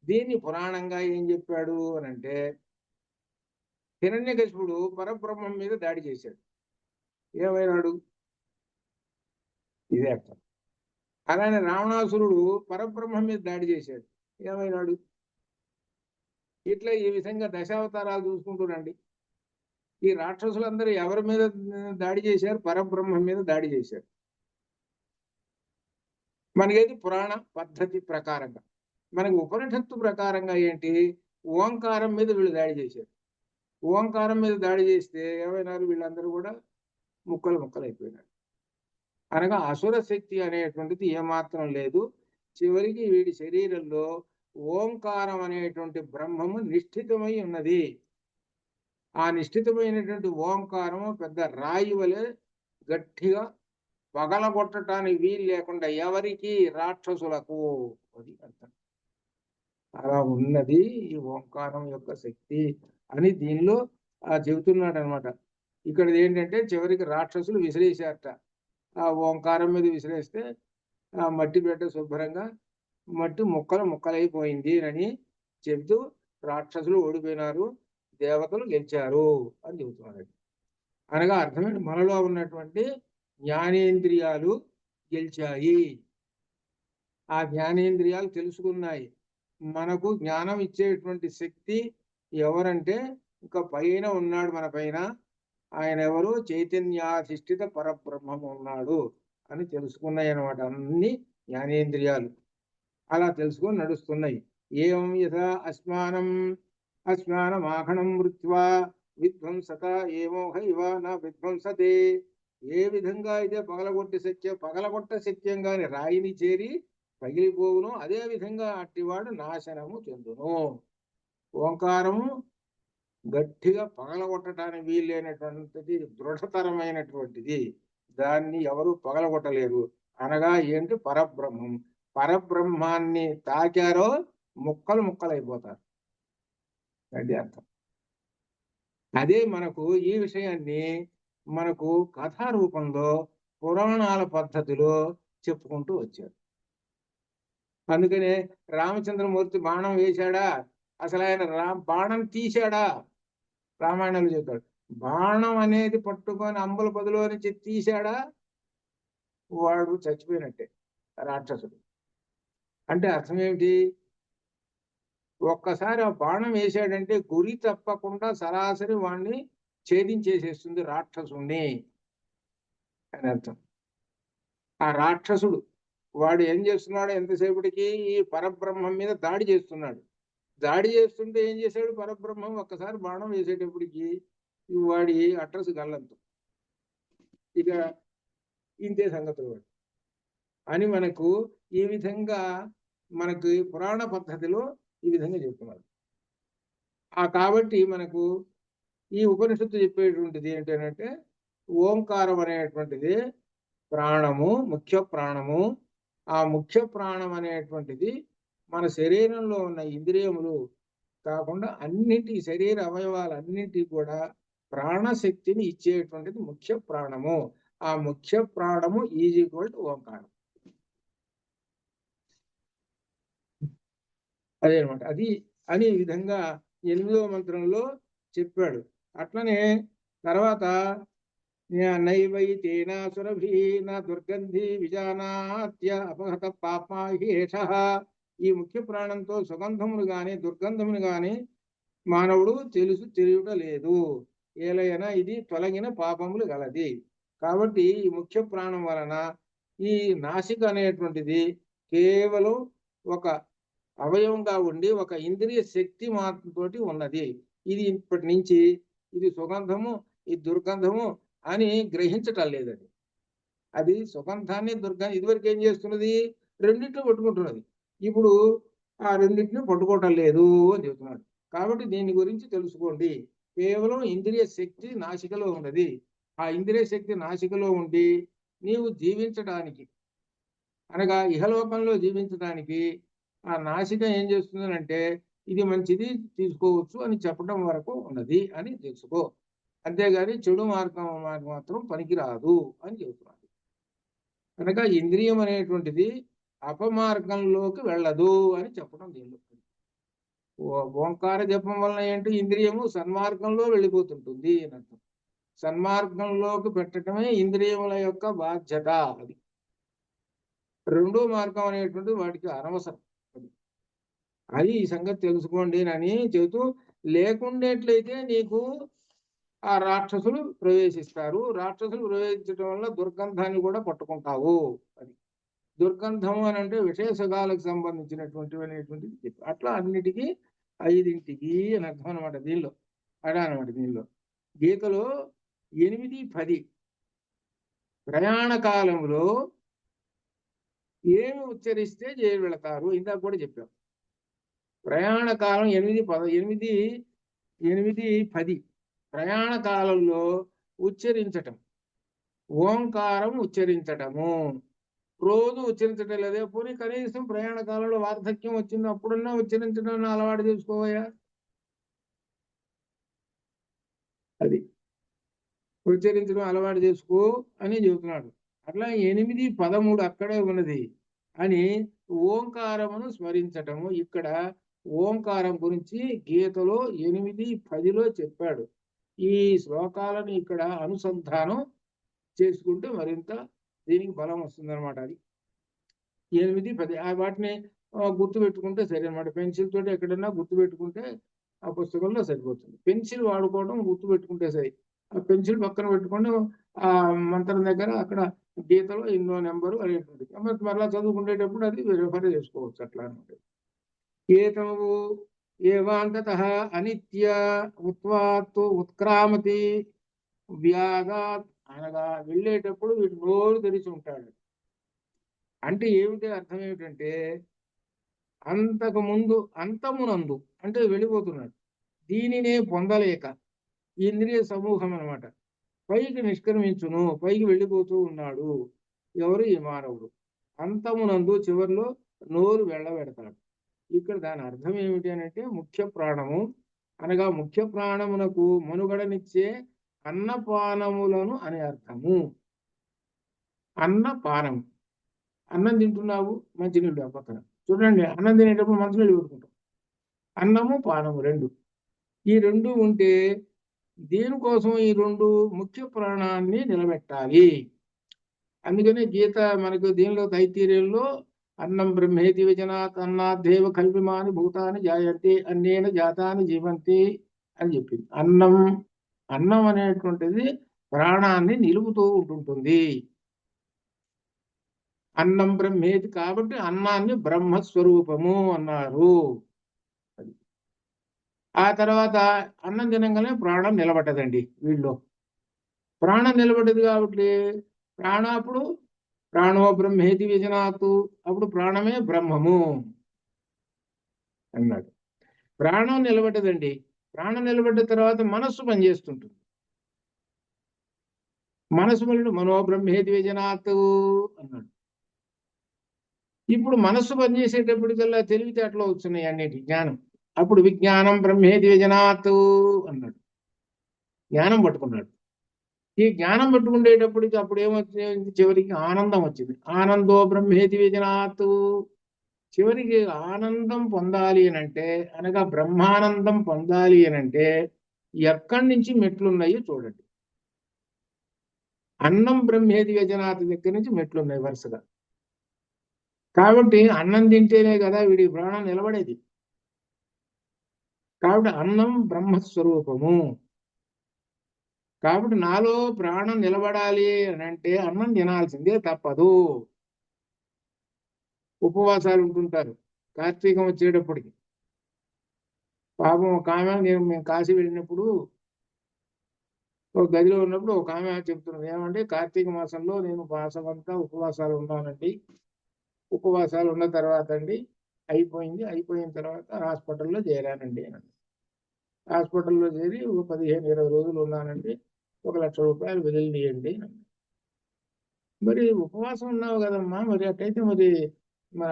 దీన్ని పురాణంగా ఏం చెప్పాడు అని అంటే, హిరణ్యకశిపుడు పరబ్రహ్మం మీద దాడి చేశాడు, ఏమైనాడు? ఇదే అర్థం. అలానే రావణాసురుడు పరబ్రహ్మం మీద దాడి చేశాడు, ఏమైనాడు? ఇట్లా ఈ విధంగా దశావతారాలు చూసుకుంటున్నాండి. ఈ రాక్షసులందరూ ఎవరి మీద దాడి చేశారు? పరబ్రహ్మం మీద దాడి చేశారు. మనకేది పురాణ పద్ధతి ప్రకారంగా. మనకి ఉపనిషత్తు ప్రకారంగా ఏంటి? ఓంకారం మీద వీళ్ళు దాడి చేశారు. ఓంకారం మీద దాడి చేస్తే ఏమైనారు? వీళ్ళందరూ కూడా ముక్కలు ముక్కలు అయిపోయినారు. అనగా అసుర శక్తి అనేటువంటిది ఏమాత్రం లేదు. చివరికి వీడి శరీరంలో ఓంకారం అనేటువంటి బ్రహ్మము నిష్ఠితమై ఉన్నది. ఆ నిష్ఠితమైనటువంటి ఓంకారము పెద్ద రాయి వలె గట్టిగా పగలగొట్టడానికి వీలు లేకుండా ఎవరికి? రాక్షసులకు. అది అర్థం. అలా ఉన్నది ఈ ఓంకారం యొక్క శక్తి అని దీనిలో చెబుతున్నాడు అనమాట. ఇక్కడ ఏంటంటే చివరికి రాక్షసులు విసిరేశారట. ఆ ఓంకారం మీద విసిరేస్తే ఆ మట్టి బిడ్డ శుభ్రంగా మట్టి ముక్కలు ముక్కలైపోయింది అని చెబుతూ రాక్షసులు ఓడిపోయినారు, దేవతలు గెలిచారు అని చెబుతున్నారు. అనగా అర్థమైన మనలో ఉన్నటువంటి జ్ఞానేంద్రియాలు గెలిచాయి. ఆ జ్ఞానేంద్రియాలు తెలుసుకున్నాయి. మనకు జ్ఞానం ఇచ్చేటువంటి శక్తి ఎవరంటే ఇంకా పైన ఉన్నాడు మన పైన. ఆయన ఎవరు? చైతన్యాధిష్ఠిత పరబ్రహ్మము ఉన్నాడు అని తెలుసుకున్నాయి అన్నమాట అన్ని జ్ఞానేంద్రియాలు. అలా తెలుసుకొని నడుస్తున్నాయి. ఏం యథా అస్మానమాఖణం మృత్వా విధ్వంసత ఏమోహ ఇవ నా విధ్వంసతే. ఏ విధంగా అయితే పగలగొట్ట సత్యంగాని రాయిని చేరి పగిలిపోవును, అదే విధంగా అట్టివాడు నాశనము చెందును. ఓంకారము గట్టిగా పగలగొట్టడానికి వీలైనటువంటిది, దృఢతరమైనటువంటిది. దాన్ని ఎవరు పగలగొట్టలేరు. అనగా ఏంటి? పరబ్రహ్మం. పరబ్రహ్మాన్ని తాకారో ముక్కలు ముక్కలైపోతారు. అది అర్థం. అదే మనకు ఈ విషయాన్ని మనకు కథా రూపంలో పురాణాల పద్ధతిలో చెప్పుకుంటూ వచ్చారు. అందుకనే రామచంద్రమూర్తి బాణం వేశాడా? అసలు ఆయన బాణం తీశాడా? రామాయణంలో చెప్తాడు. బాణం అనేది పట్టుకొని అంబుల పదిలో నుంచి తీశాడా? వాడు చచ్చిపోయినట్టే, రాక్షసుడు. అంటే అర్థం ఏమిటి? ఒక్కసారి ఆ బాణం వేసాడంటే గురి తప్పకుండా సరాసరి వాణ్ణి ఛేదించేసేస్తుంది రాక్షసుణ్ణి అని అర్థం. ఆ రాక్షసుడు వాడు ఏం చేస్తున్నాడు? ఎంతసేపటికి ఈ పరబ్రహ్మం మీద దాడి చేస్తున్నాడు. దాడి చేస్తుంటే ఏం చేశాడు? పరబ్రహ్మం ఒక్కసారి బాణం వేసేటప్పటికి వాడి అడ్రస్ గల్లంతం. ఇక ఇంతే సంగతులు వాడు అని మనకు ఈ విధంగా మనకు పురాణ పద్ధతిలో ఈ విధంగా చెప్తున్నారు. కాబట్టి మనకు ఈ ఉపనిషత్తు చెప్పేటువంటిది ఏంటంటే ఓంకారం అనేటువంటిది ప్రాణము, ముఖ్య ప్రాణము. ఆ ముఖ్య ప్రాణం అనేటువంటిది మన శరీరంలో ఉన్న ఇంద్రియములు కాకుండా అన్నింటి శరీర అవయవాలన్నింటికి కూడా ప్రాణశక్తిని ఇచ్చేటువంటిది ముఖ్య ప్రాణము. ఆ ముఖ్య ప్రాణము ఈజ్ ఈక్వల్ టు ఓంకారం. అదే అనమాట. అది అనే విధంగా 8వ మంత్రంలో చెప్పాడు. అట్లనే తర్వాత నైవైతేన సురభి నా దుర్గంధి విజానాత్య అపహత పాపాహేషః. ఈ ముఖ్య ప్రాణంతో సుగంధమును గాని దుర్గంధమును గాని మానవుడు తెలియట లేదు. ఏలైనా ఇది తొలగిన పాపములు గలది. కాబట్టి ఈ ముఖ్య ప్రాణం వలన ఈ నాసిక అనేటువంటిది కేవలం ఒక అవయవంగా ఉండి ఒక ఇంద్రియ శక్తి మాత్రతోటి ఉన్నది. ఇది ఇప్పటి నుంచి ఇది సుగంధము, ఇది దుర్గంధము అని గ్రహించటం లేదని. అది సుగంధాన్ని దుర్గంధం ఇదివరకు ఏం చేస్తున్నది, రెండింటిని పట్టుకుంటున్నది. ఇప్పుడు ఆ రెండింటిని పట్టుకోవటం లేదు అని చెబుతున్నాడు. కాబట్టి దీని గురించి తెలుసుకోండి. కేవలం ఇంద్రియ శక్తి నాసికలో ఉన్నది. ఆ ఇంద్రియ శక్తి నాసికలో ఉండి నీవు జీవించడానికి అనగా ఇహలోకంలో జీవించడానికి ఆ నాసిక ఏం చేస్తుందనంటే ఇది మంచిది తీసుకోవచ్చు అని చెప్పడం వరకు ఉన్నది అని తెలుసుకో. అంతేగాని చెడు మార్గం మాత్రం పనికిరాదు అని చెబుతున్నాడు. కనుక ఇంద్రియం అనేటువంటిది అపమార్గంలోకి వెళ్ళదు అని చెప్పడం దీనిలో. ఓంకార జపం వలన ఏంటి, ఇంద్రియము సన్మార్గంలో వెళ్ళిపోతుంటుంది అని అర్థం. సన్మార్గంలోకి పెట్టడమే ఇంద్రియముల యొక్క బాధ్యత. అది రెండో మార్గం అనేటువంటి వాటికి అనవసరం. అది ఈ సంగతి తెలుసుకోండి అని చెబుతూ, లేకుండేట్లయితే నీకు ఆ రాక్షసులు ప్రవేశిస్తారు. రాక్షసులు ప్రవేశించడం వల్ల దుర్గంధాన్ని కూడా పట్టుకుంటావు. అది దుర్గంధం అని అంటే విశేషగాలకు సంబంధించినటువంటివి అనేటువంటిది చెప్పి అట్లా అన్నిటికీ 5ంటికి అని అర్థం అనమాట. దీనిలో అడా అనమాట. దీనిలో గీతలో 8, 10 ప్రయాణ కాలంలో ఏమి ఉచ్చరిస్తే జైలు వెళతారు ఇందాక కూడా చెప్పాం. ప్రయాణ కాలం 8, 10 ప్రయాణ కాలంలో ఉచ్చరించటం, ఓంకారం ఉచ్చరించటము. రోజు ఉచ్చరించటం లేదే, పోనీ కనీసం ప్రయాణ కాలంలో వార్ధక్యం వచ్చింది అప్పుడన్నా ఉచ్చరించడం అలవాటు చేసుకోవయా. అది ఉచ్చరించడం అలవాటు చేసుకో అని చెబుతున్నాడు. అట్లా 8, 13 అక్కడే ఉన్నది అని ఓంకారమును స్మరించటము. ఇక్కడ ఓంకారం గురించి గీతలో 8, 10లో చెప్పాడు. ఈ శ్లోకాలను ఇక్కడ అనుసంధానం చేసుకుంటే మరింత దీనికి బలం వస్తుంది అనమాట. అది 8, 10 వాటిని గుర్తు పెట్టుకుంటే సరే అనమాట. పెన్సిల్ తోటి ఎక్కడన్నా గుర్తు పెట్టుకుంటే ఆ పుస్తకంలో సరిపోతుంది. పెన్సిల్ వాడుకోవడం గుర్తు పెట్టుకుంటే సరే. ఆ పెన్సిల్ పక్కన పెట్టుకొని ఆ మంత్రం దగ్గర అక్కడ గీతలో ఎన్నో నెంబరు అనేటువంటిది మరలా చదువుకునేటప్పుడు అది రిఫర్ చేసుకోవచ్చు అట్లా అనమాట. ఏతవు ఏవాంతత అనిత్య ఉత్వాత్తు ఉత్క్రామతి వ్యాగాత్ అనగా వెళ్ళేటప్పుడు వీడు నోరు తెరిచి ఉంటాడు. అంటే ఏమిటి అర్థం ఏమిటంటే అంతకు ముందు అంతమునందు అంటే వెళ్ళిపోతున్నాడు. దీనినే పొందలేక ఇంద్రియ సమూహం అనమాట పైకి నిష్క్రమించును, పైకి వెళ్ళిపోతూ ఉన్నాడు. ఎవరు? ఈ మానవుడు. అంతమునందు చివరిలో నోరు వెళ్ళబెడతాడు. ఇక్కడ దాని అర్థం ఏమిటి అంటే ముఖ్య ప్రాణము అనగా ముఖ్య ప్రాణమునకు మనుగడనిచ్చే అన్నపానములను అనే అర్థము. అన్నపానం, అన్నం తింటున్నావు, మంచినీళ్ళు ఆ పక్కన చూడండి. అన్నం తినేటప్పుడు మంచినీళ్ళు పెట్టుకుంటాం. అన్నము పానము రెండు, ఈ రెండు ఉంటే దేనికోసం ఈ రెండు ముఖ్య ప్రాణాన్ని నిలబెట్టాలి. అందుకనే గీత మనకు దీనిలో తైత్తీర్యంలో అన్నం బ్రహ్మేతి వచనాత్ అన్నాదేవ కల్పిమాని భూతాన్ని జాయంతి అన్నేన జాతాన్ని జీవంతి అని చెప్పింది. అన్నం అనేటువంటిది ప్రాణాన్ని నిలుపుతూ ఉంటుంటుంది. అన్నం బ్రహ్మేతి కాబట్టి అన్నాన్ని బ్రహ్మస్వరూపము అన్నారు. ఆ తర్వాత అన్నం తినంగానే ప్రాణం నిలబడ్డదండి. వీళ్ళు ప్రాణం నిలబడ్డది కాబట్టి అప్పుడు ప్రాణో బ్రహ్మేతి విజనాతు, అప్పుడు ప్రాణమే బ్రహ్మము అన్నాడు. ప్రాణం నిలబడ్డదండి. ప్రాణం నిలబడ్డ తర్వాత మనస్సు పనిచేస్తుంటుంది. మనసు మళ్ళీ మనోబ్రహ్మేది విజనాత్ అన్నాడు. ఇప్పుడు మనస్సు పనిచేసేటప్పటికల్లా తెలివితేటలు వస్తున్నాయి అన్నిటి జ్ఞానం. అప్పుడు విజ్ఞానం బ్రహ్మేది విజనాత్ అన్నాడు. జ్ఞానం పట్టుకున్నాడు. ఈ జ్ఞానం పట్టుకుండేటప్పటికి అప్పుడు ఏమొచ్చింది? చివరికి ఆనందం వచ్చింది. ఆనందో బ్రహ్మేది విజనాత్. చివరికి ఆనందం పొందాలి అనంటే, అనగా బ్రహ్మానందం పొందాలి అనంటే ఎక్కడి నుంచి మెట్లున్నాయో చూడండి. అన్నం బ్రహ్మేది వ్యజనాథ్ దగ్గర నుంచి మెట్లున్నాయి వరుసగా. కాబట్టి అన్నం తింటేనే కదా వీడి ప్రాణం నిలబడేది. కాబట్టి అన్నం బ్రహ్మస్వరూపము. కాబట్టి నాలో ప్రాణం నిలబడాలి అని అంటే అన్నం తినాల్సిందే, తప్పదు. ఉపవాసాలు ఉంటుంటారు కార్తీకం వచ్చేటప్పటికి. పాపం ఒక ఆమె, మేము కాశీ వెళ్ళినప్పుడు ఒక గదిలో ఉన్నప్పుడు ఒక ఆమె చెప్తున్నది, ఏమంటే కార్తీక మాసంలో నేను మాసం అంతా ఉపవాసాలు ఉన్నానండి. ఉపవాసాలు ఉన్న తర్వాత అండి అయిపోయిన తర్వాత హాస్పిటల్లో చేరానండి అని. హాస్పిటల్లో చేరి ఒక 15-20 రోజులు ఉన్నానండి. 1,00,000 రూపాయలు వదిలియండి అని. మరి ఉపవాసం ఉన్నావు కదమ్మా, మరి అట్టయితే మరి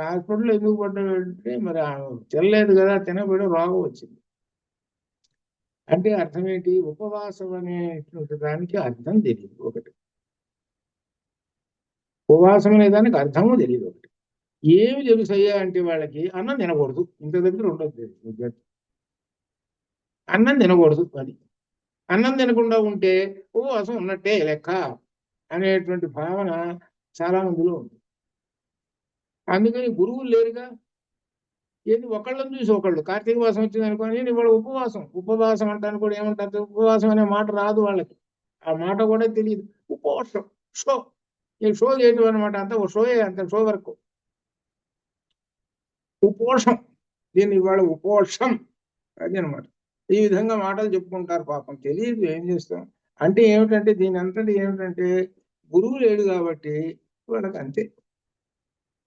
హాస్పిటల్లో ఎందుకు పడ్డాడంటే మరి తినలేదు కదా, తినబడి రోగం వచ్చింది. అంటే అర్థం ఏంటి? ఉపవాసం అనేటువంటి దానికి అర్థం తెలియదు ఒకటి. ఉపవాసం అనే దానికి అర్థము తెలియదు ఒకటి. ఏమి తెలుసయ్యా అంటే వాళ్ళకి అన్నం తినకూడదు, ఇంత దగ్గర ఉండదు. అన్నం తినకూడదు, అది అన్నం తినకుండా ఉంటే ఉపవాసం ఉన్నట్టే లెక్క అనేటువంటి భావన చాలా మందిలో ఉంది. అందుకని గురువులు లేరుగా. ఏది ఒకళ్ళని చూసి ఒకళ్ళు కార్తీక మాసం వచ్చింది అనుకోని ఇవాళ ఉపవాసం అంటాను కూడా ఏమంటారు? ఉపవాసం అనే మాట రాదు వాళ్ళకి. ఆ మాట కూడా తెలియదు. ఉపవాసం షో, ఈ షో చేయటం అనమాట. అంతా ఓ షోయే, అంత షో వరకు. ఉపోషం, దీన్ని ఇవాళ ఉపోషం అది అనమాట. ఈ విధంగా మాటలు చెప్పుకుంటారు. పాపం తెలియదు, ఏం చేస్తాం. అంటే ఏమిటంటే దీని అంతటి ఏమిటంటే గురువు లేడు కాబట్టి వాళ్ళకి అంతే,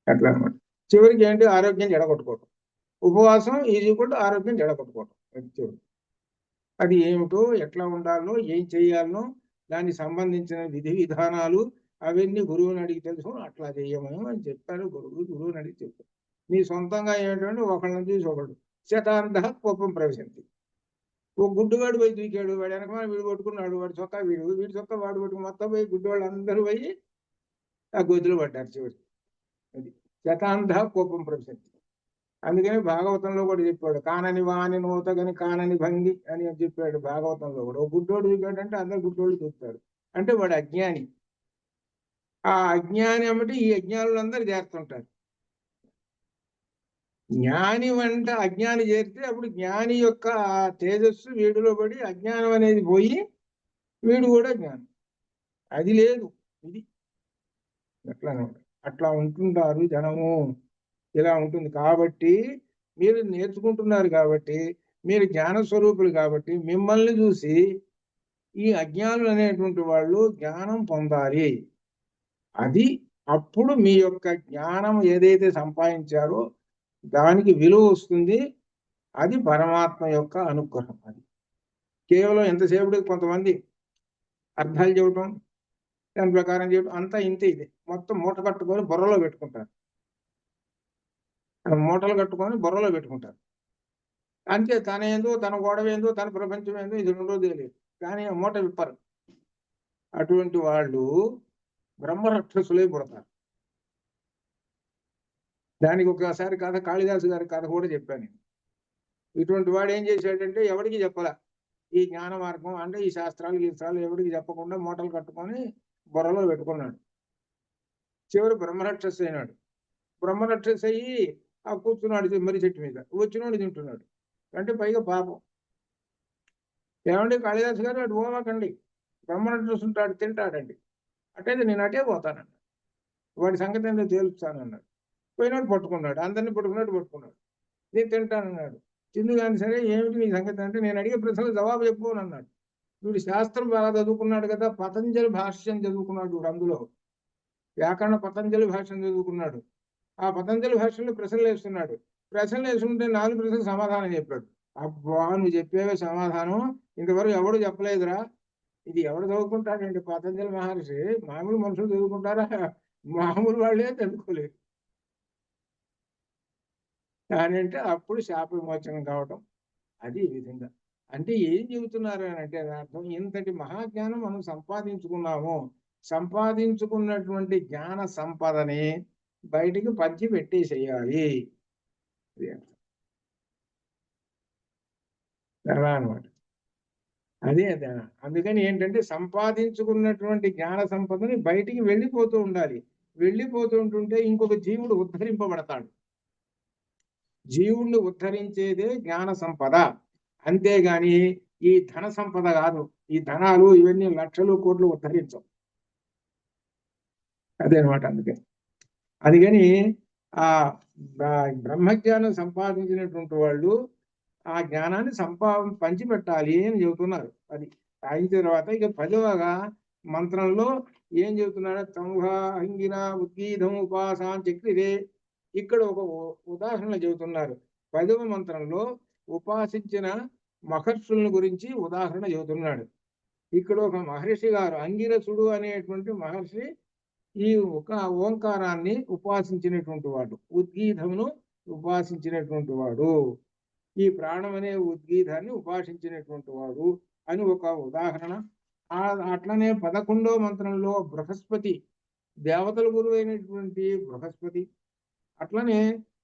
అట్లా అనమాట. చివరికి ఏంటి? ఆరోగ్యం జడగొట్టుకోవటం. ఉపవాసం ఈజీ కూడా ఆరోగ్యం జడగొట్టుకోవటం. అది ఏమిటో, ఎట్లా ఉండాలో, ఏం చేయాలనో దానికి సంబంధించిన విధి విధానాలు అవన్నీ గురువుని అడిగి తెలుసు. అట్లా చెయ్యమని అని చెప్పారు గురువుని అడిగి చెప్పారు. నీ సొంతంగా ఏమిటంటే ఒకళ్ళని చూసి ఒకళ్ళు శతాంత కోపం ప్రవేశించి ఓ గుడ్డువాడు పోయి దూకాడు, వాడు వెనక వీడు పట్టుకున్నాడు, వాడు చొక్కా వీడి చొక్కా వాడు పట్టుకుని మొత్తం పోయి గుడ్డివాళ్ళు అందరూ పోయి ఆ గొద్దులు పడ్డారు చివరికి. అది శతాంత కోపం ప్రవేశించి. అందుకని భాగవతంలో కూడా చెప్పాడు, కానని వాని నూతగని కానని భంగి అని చెప్పాడు భాగవతంలో కూడా. ఓ గుడ్డోడు దూకాడంటే అందరు గుడ్డోళ్ళు దూకుతారు, అంటే వాడు అజ్ఞాని. ఆ అజ్ఞాని అమ్మటి ఈ అజ్ఞానులందరూ చేరుతుంటారు. జ్ఞాని వంట అజ్ఞాని చేరితే అప్పుడు జ్ఞాని యొక్క తేజస్సు వీడిలో పడి అజ్ఞానం అనేది పోయి వీడు కూడా జ్ఞానం. అది లేదు, ఇది అట్లా అట్లా ఉంటుంటారు జనము. ఇలా ఉంటుంది. కాబట్టి మీరు నేర్చుకుంటున్నారు కాబట్టి, మీరు జ్ఞాన స్వరూపులు కాబట్టి మిమ్మల్ని చూసి ఈ అజ్ఞానులు అనేటువంటి వాళ్ళు జ్ఞానం పొందాలి. అది అప్పుడు మీ యొక్క జ్ఞానం ఏదైతే సంపాదించారో దానికి విలువ వస్తుంది. అది పరమాత్మ యొక్క అనుగ్రహం. అది కేవలం ఎంతసేపుడికి కొంతమంది అర్థాలు చెప్పడం, దాని ప్రకారం చెప్పడం అంతా ఇంతే. ఇది మొత్తం మూట కట్టుకొని బుర్రలో పెట్టుకుంటారు. మూటలు కట్టుకొని బుర్రలో పెట్టుకుంటారు అంతే. తన ఏందో, తన గొడవ ఏందో, తన ప్రపంచం ఏందో ఇది రెండో తెలియదు, కానీ మూట విప్పరు. అటువంటి వాళ్ళు బ్రహ్మరక్షసులై పుడతారు. దానికి ఒకసారి కథ, కాళిదాసు గారి కథ కూడా చెప్పాను. ఇటువంటి వాడు ఏం చేశాడంటే ఎవరికి చెప్పాల ఈ జ్ఞాన మార్గం, అంటే ఈ శాస్త్రాలు ఎవరికి చెప్పకుండా మూటలు కట్టుకొని బుర్రలో పెట్టుకున్నాడు. చివరి బ్రహ్మరక్షసు అయినాడు. బ్రహ్మరక్షసు అయ్యి ఆ కూర్చున్నాడు మర్రి చెట్టు మీద, వచ్చినోడు తింటున్నాడు. అంటే పైగా పాపం. ఏమండి కాళిదాసు గారు, అటు పోవాకండి, బ్రహ్మరక్షసు ఉంటాడు, తింటాడండి. అట్టయితే నేను అటే పోతానన్నాడు. వాడి సంగతి ఏంటో తేలుస్తానన్నాడు. పోయినాడు పట్టుకున్నాడు, అందరినీ పట్టుకున్నాడు. నేను తింటానన్నాడు. తిందు కానీ సరే, ఏమిటి నీ సంగతి అంటే, నేను అడిగే ప్రశ్నలు జవాబు చెప్పు అని అన్నాడు. వీడు శాస్త్రం బాగా చదువుకున్నాడు కదా, పతంజలి భాష్యం చదువుకున్నాడు. వీడు అందులో వ్యాకరణ పతంజలి భాష్యం చదువుకున్నాడు. ఆ పతంజలి భాష్యంలో ప్రశ్నలు వేస్తున్నాడు. ప్రశ్నలు వేసుకుంటే 4 ప్రశ్నలు సమాధానం చెప్పాడు. అబ్బా నువ్వు చెప్పేవే సమాధానం ఇంతవరకు ఎవడు చెప్పలేదురా. ఇది ఎవడు చదువుకుంటాడండి? పతంజలి మహర్షి. మామూలు మనుషులు చదువుకుంటారా? మామూలు వాళ్ళే చదువుకోలేరు. కానీ అంటే అప్పుడు శాప విమోచనం కావటం. అది ఈ విధంగా. అంటే ఏం చెబుతున్నారు అని అంటే అర్థం, ఇంతటి మహాజ్ఞానం మనం సంపాదించుకున్నాము, సంపాదించుకున్నటువంటి జ్ఞాన సంపదని బయటికి పంచి పెట్టేసేయాలి అనమాట. అదే అదే. అందుకని ఏంటంటే సంపాదించుకున్నటువంటి జ్ఞాన సంపదని బయటికి వెళ్ళిపోతూ ఉండాలి. వెళ్ళిపోతుంటుంటే ఇంకొక జీవుడు ఉద్ధరింపబడతాడు. జీవుణ్ణి ఉద్ధరించేదే జ్ఞాన సంపద, అంతేగాని ఈ ధన సంపద కాదు. ఈ ధనాలు ఇవన్నీ లక్షలు కోట్లు ఉద్ధరించవు. అదే అనమాట. అందుకని ఆ బ్రహ్మజ్ఞానం సంపాదించినటువంటి వాళ్ళు ఆ జ్ఞానాన్ని పంచిపెట్టాలి అని చెబుతున్నారు. అది అయిన తర్వాత ఇక 10వ మంత్రంలో ఏం చెబుతున్నాడు? తంహ అంగిర ఉద్గీధం ఉపాసాన్ చక్రిరే. ఇక్కడ ఒక ఉదాహరణ చెబుతున్నారు. 10వ మంత్రంలో ఉపాసించిన మహర్షులను గురించి ఉదాహరణ చెబుతున్నాడు. ఇక్కడ ఒక మహర్షి గారు, అంగిరసుడు అనేటువంటి మహర్షి ఈ ఒక ఓంకారాన్ని ఉపాసించినటువంటి వాడు, ఉద్గీధమును ఉపాసించినటువంటి వాడు, ఈ ప్రాణం అనే ఉద్గీతాన్ని ఉపాసించినటువంటి వాడు అని ఒక ఉదాహరణ. అట్లనే 11వ మంత్రంలో బృహస్పతి, దేవతల గురువు అయినటువంటి బృహస్పతి. అట్లనే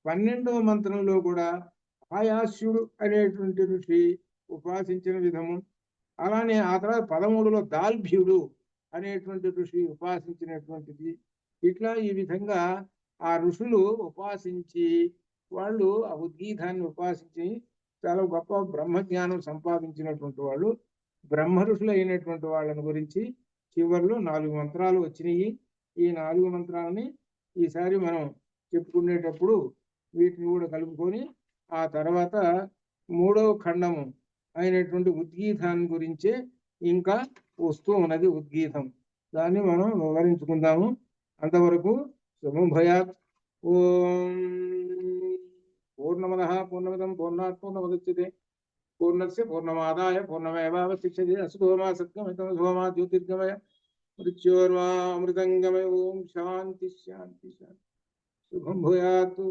12వ మంత్రంలో కూడా ఆయాస్యుడు అనేటువంటి ఋషి ఉపాసించిన విధము. అలానే ఆ తర్వాత 13లో దాల్భ్యుడు అనేటువంటి ఋషి ఉపాసించినటువంటిది. ఇట్లా ఈ విధంగా ఆ ఋషులు ఉపాసించి వాళ్ళు ఆ ఉద్గీతాన్ని ఉపాసించి చాలా గొప్ప బ్రహ్మజ్ఞానం సంపాదించినటువంటి వాళ్ళు, బ్రహ్మ ఋషులు అయినటువంటి వాళ్ళని గురించి చివరిలో 4 మంత్రాలు వచ్చినాయి. ఈ 4 మంత్రాలని ఈసారి మనం చెప్పుకునేటప్పుడు వీటిని కూడా కలుపుకొని ఆ తర్వాత 3వ ఖండము అయినటువంటి ఉద్గీతాన్ని గురించే ఇంకా వస్తూ ఉన్నది. ఉద్గీతం దాన్ని మనం వివరించుకుందాము. అంతవరకు శుభం భయాత్. ఓం పూర్ణమదః పూర్ణమిదం పూర్ణాత్ పూర్ణముదచ్యతే పూర్ణస్య పూర్ణమాదాయ పూర్ణమేవావశిష్యతే. అసుధోమా సత్యమితమధోమా జ్యోతిర్గమయ మృత్యోర్మా అమృతంగమయ. ఓం శాంతి శాంతి శాంతి. శుభం భూయాత్.